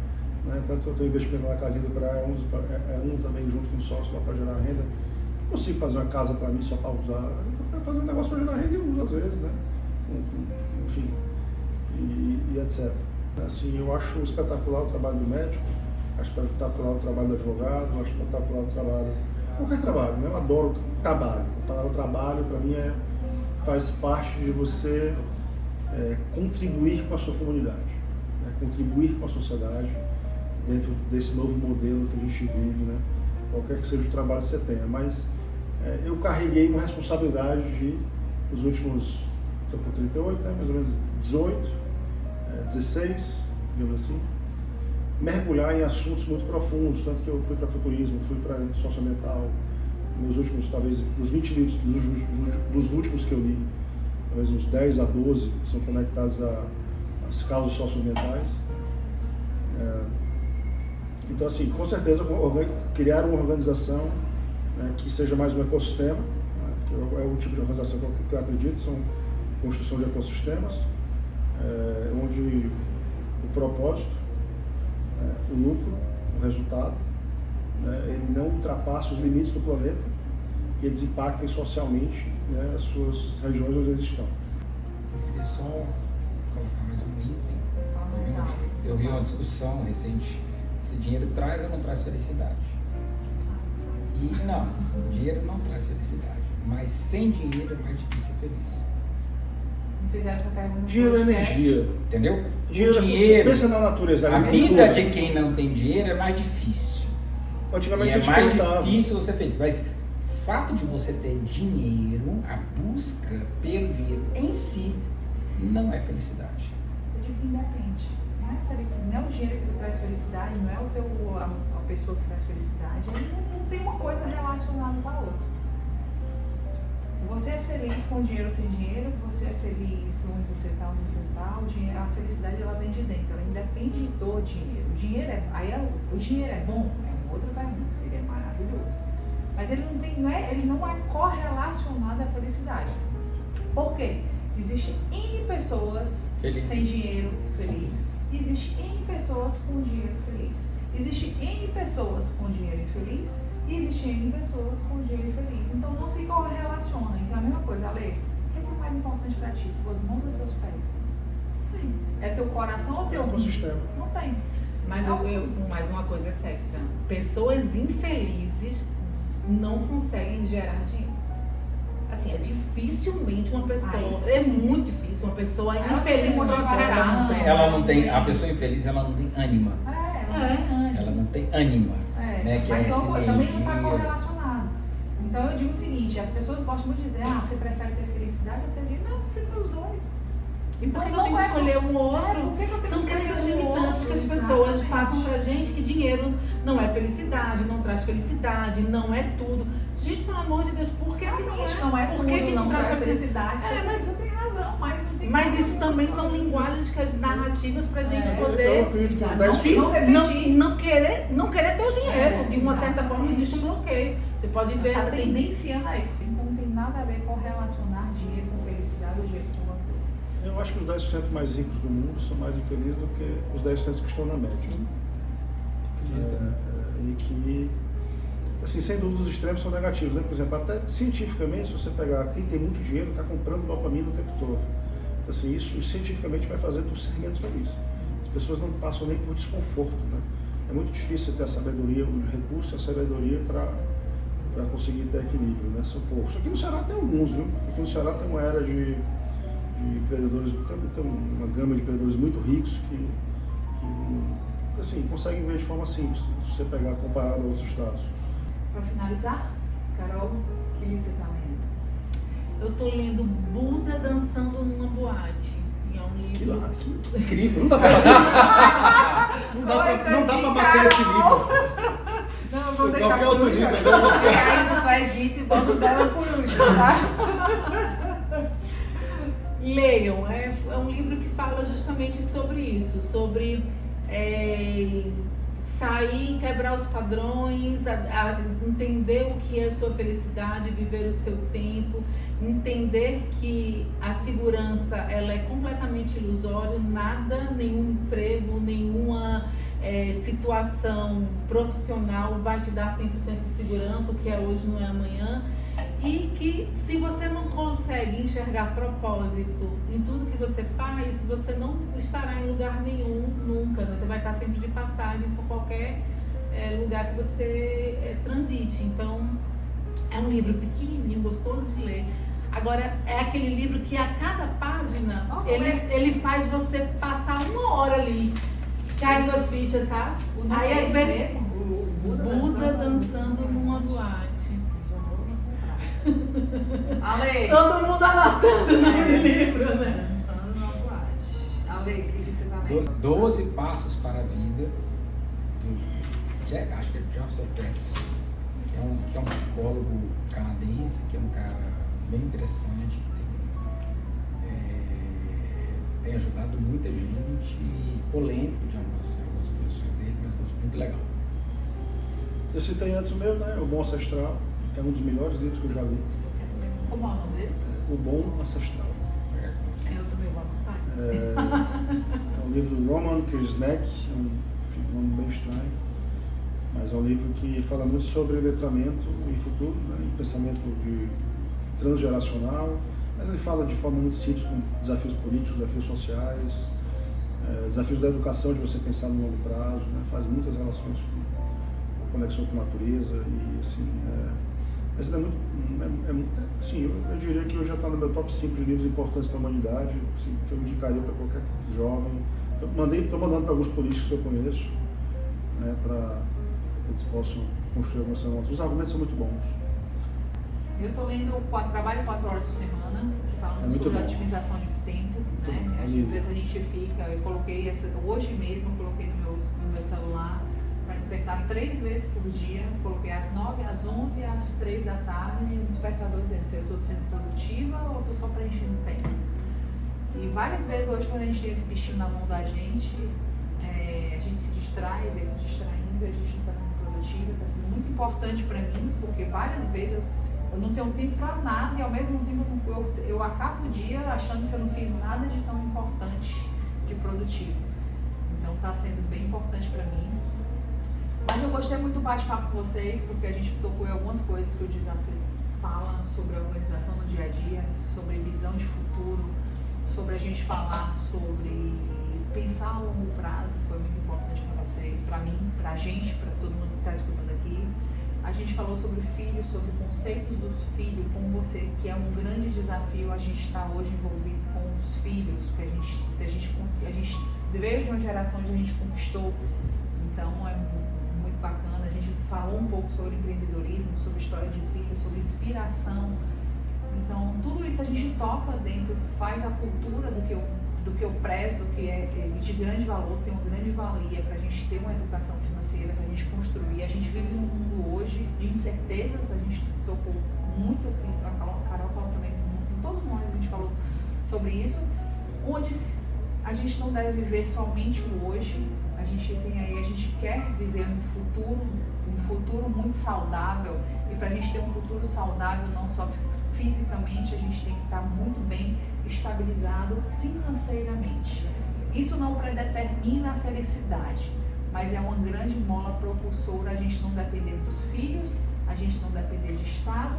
né? Tanto que eu estou investindo na casinha do praia, um também junto com o sócio lá para gerar renda. Não consigo fazer uma casa para mim só para usar, eu fazer um negócio para gerar renda e eu uso às vezes, né? Enfim, e etc. Assim, eu acho espetacular o trabalho do médico, acho espetacular o trabalho do advogado, acho espetacular o trabalho, qualquer trabalho, né? Eu adoro o trabalho. O trabalho para mim faz parte de você contribuir com a sua comunidade, né? Contribuir com a sociedade dentro desse novo modelo que a gente vive, né? Qualquer que seja o trabalho que você tenha, mas eu carreguei uma responsabilidade nos últimos, estou com 38, né? Mais ou menos 18, 16, digamos assim, mergulhar em assuntos muito profundos, tanto que eu fui para futurismo, fui para socioambiental. Meus últimos, talvez, dos 20 livros, dos últimos que eu li, talvez uns 10 a 12 são conectados às causas socioambientais. Então, assim, com certeza, criar uma organização, né, que seja mais um ecossistema, né, que é o tipo de organização que eu acredito, são construção de ecossistemas, onde o propósito, o lucro, o resultado, né, ele não ultrapassa os limites do planeta e eles impactem socialmente, né, as suas regiões onde eles estão. Eu queria só colocar mais um item. Eu vi uma discussão recente se dinheiro traz ou não traz felicidade. E não, dinheiro não traz felicidade, mas sem dinheiro é mais difícil ser feliz. Não fizeram essa pergunta. Dinheiro é energia. Entendeu? Dinheiro, pensa na natureza. A vida de quem não tem dinheiro é mais difícil. Antigamente E a é gente mais perguntava. difícil você ser feliz. Mas o fato de você ter dinheiro, a busca pelo dinheiro em si, não é felicidade. Eu digo que independe. Não é felicidade, não é o dinheiro que traz felicidade, não é a pessoa que traz felicidade. Não tem uma coisa relacionada com a outra. Você é feliz com dinheiro ou sem dinheiro, você é feliz onde você está, a felicidade ela vem de dentro, ela independe do dinheiro. O dinheiro é bom? É uma outra pergunta, ele é maravilhoso. Mas ele não é correlacionado à felicidade. Por quê? Existem N pessoas Felizes. sem dinheiro felizes. Existem N pessoas com dinheiro feliz. Existem N pessoas com dinheiro infeliz e existem N pessoas com dinheiro infeliz. Então não se correlaciona. Então é a mesma coisa, Ale, o que é mais importante para ti? Tuas mãos ou teus pés? Não tem. É teu coração ou teu ecossistema. Não tem. Mas mais uma coisa é certa. Pessoas infelizes não conseguem gerar dinheiro. Assim, é dificilmente uma pessoa. É muito difícil uma pessoa infeliz prosperar. Ela não tem, a pessoa infeliz, ela não tem ânima. Ela não tem ânima. Né, que mas é também não está energia. correlacionado. Então eu digo o seguinte, as pessoas gostam muito de dizer, você prefere ter felicidade ou ser dinheiro? Não, eu prefiro os dois. E por que eu tenho que escolher um ou outro? São crenças limitantes que as pessoas passam pra gente, que dinheiro não é felicidade, não traz felicidade, não é tudo. Gente, pelo amor de Deus, por que que não é? Não é Por que que não traz felicidade? mas você tem razão, mas não tem Mas como. isso também são linguagens narrativas pra gente Eu poder acredito que Não repetir. não querer ter o dinheiro. De uma certa forma existe um bloqueio. Você pode ver Tá assim. tendenciando aí. Então não tem nada a ver com relacionar dinheiro com felicidade ou dinheiro com uma coisa. Eu acho que os 10% mais ricos do mundo são mais infelizes do que os 10% que estão na média. Sim. E que, assim, sem dúvida, os extremos são negativos, né? Por exemplo, até cientificamente, se você pegar quem tem muito dinheiro, está comprando dopamina o tempo todo. Então, assim, isso cientificamente vai fazer tu ser menos feliz. As pessoas não passam nem por desconforto, né? É muito difícil ter a sabedoria, o recurso, a sabedoria para conseguir ter equilíbrio, né? São poucos. Aqui no Ceará tem alguns, viu? Aqui no Ceará tem uma era de empreendedores, tem uma gama de empreendedores muito ricos que assim, conseguem ver de forma simples, se você pegar comparado a outros estados. Para finalizar, Carol, que livro você está lendo? Eu tô lendo Buda dançando numa boate. E é um livro. Que incrível! Não dá pra bater isso. Não dá pra bater esse livro. Não, vou deixar Qualquer por outro último. livro, né? Aí do Egito e boto dela por último, tá? Leiam, é um livro que fala justamente sobre isso, sobre sair, quebrar os padrões, a entender o que é sua felicidade, viver o seu tempo, entender que a segurança ela é completamente ilusória, nada, nenhum emprego, nenhuma situação profissional vai te dar 100% de segurança, o que é hoje não é amanhã. E que se você não consegue enxergar propósito em tudo que você faz, você não estará em lugar nenhum nunca. Você vai estar sempre de passagem por qualquer lugar que você transite. Então, é um livro pequenininho, gostoso de ler. Agora, é aquele livro que a cada página, ele faz você passar uma hora ali, caindo as fichas, sabe? Aí, às vezes, Buda dançando numa boate. Ale, Todo mundo anotando o nome do livro, né? dançando numa boate. Ale, o que você tá lendo? 12 passos para a vida acho que é Jefferson Pérez, que é um psicólogo canadense, que é um cara bem interessante, que tem ajudado muita gente, e polêmico de algumas posições dele, mas muito legal. Eu citei antes o meu, né? O Bom Ancestral, é um dos melhores livros que eu já li. Como é o nome dele? O Bom Ancestral. Eu também vou anotar. É um livro do Roman Krishnek, é um nome bem estranho, mas é um livro que fala muito sobre letramento e futuro, né? E pensamento transgeracional, mas ele fala de forma muito simples, com desafios políticos, desafios sociais, desafios da educação, de você pensar no longo prazo, né? Faz muitas relações com conexão com a natureza e assim, mas ele é muito assim, eu diria que hoje já está no meu top 5 de livros importantes para a humanidade, assim, que eu indicaria para qualquer jovem. Estou mandando para alguns políticos que eu conheço, né, para que eles possam construir algumas semanas. Os argumentos são muito bons. Eu estou lendo Trabalho 4 horas por semana, falando sobre a otimização de tempo, né? Às vezes a gente fica, eu coloquei hoje mesmo, eu coloquei no meu celular para despertar 3 vezes por dia, coloquei às 9, às 11 e às 3 da tarde, um despertador dizendo se eu estou sendo produtiva ou estou só preenchendo tempo. E várias vezes hoje, quando a gente tem esse bichinho na mão da gente, a gente se distrai, vê se distraindo, a gente não está sendo produtiva, está sendo muito importante para mim, porque várias vezes eu não tenho tempo para nada e ao mesmo tempo eu acabo o dia achando que eu não fiz nada de tão importante, de produtivo. Então está sendo bem importante para mim. Mas eu gostei muito do bate-papo com vocês, porque a gente tocou em algumas coisas que o desafio fala sobre a organização no dia a dia, sobre visão de futuro, sobre a gente falar sobre pensar a longo prazo, que foi muito importante para você, para mim, para a gente, para todo mundo que está escutando aqui. A gente falou sobre filhos, sobre conceitos dos filhos, como você, que é um grande desafio. A gente está hoje envolvido com os filhos, que a gente veio de uma geração onde a gente conquistou. Então é muito bacana. A gente falou um pouco sobre empreendedorismo, sobre história de vida, sobre inspiração. Então tudo isso a gente toca dentro, faz a cultura do que eu prezo, do que é de grande valor, tem uma grande valia para a gente ter uma educação financeira, para a gente construir. A gente vive num mundo hoje de incertezas, a gente tocou muito assim, a Carol falou também, todos nós a gente falou sobre isso, onde a gente não deve viver somente o hoje, a gente quer viver um futuro muito saudável, e para a gente ter um futuro saudável, não só fisicamente, a gente tem que estar muito bem estabilizado financeiramente. Isso não predetermina a felicidade, mas é uma grande mola propulsora a gente não depender dos filhos, a gente não depender de Estado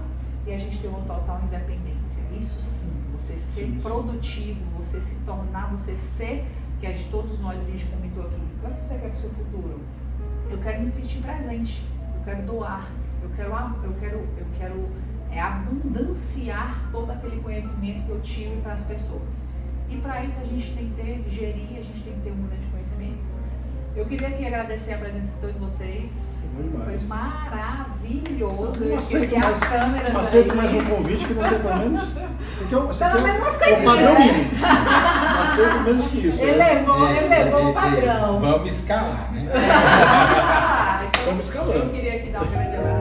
e a gente ter uma total independência. Isso sim, você ser produtivo, você se tornar, você ser, que é de todos nós, a gente comentou aqui, o que você quer para o seu futuro? Eu quero me sentir presente, eu quero doar, eu quero abundanciar todo aquele conhecimento que eu tive para as pessoas. E para isso a gente tem que gerir, a gente tem que ter um grande conhecimento. Eu queria aqui agradecer a presença de todos vocês. Foi maravilhoso. Eu esqueci as câmeras. Aceito mais um convite que não tem pelo menos. Esse aqui é o padrão mínimo. Aceito menos que isso. Elevou o padrão. Vamos escalar, né? Vamos escalar. Então, Estamos escalando. eu queria aqui dar um grande abraço.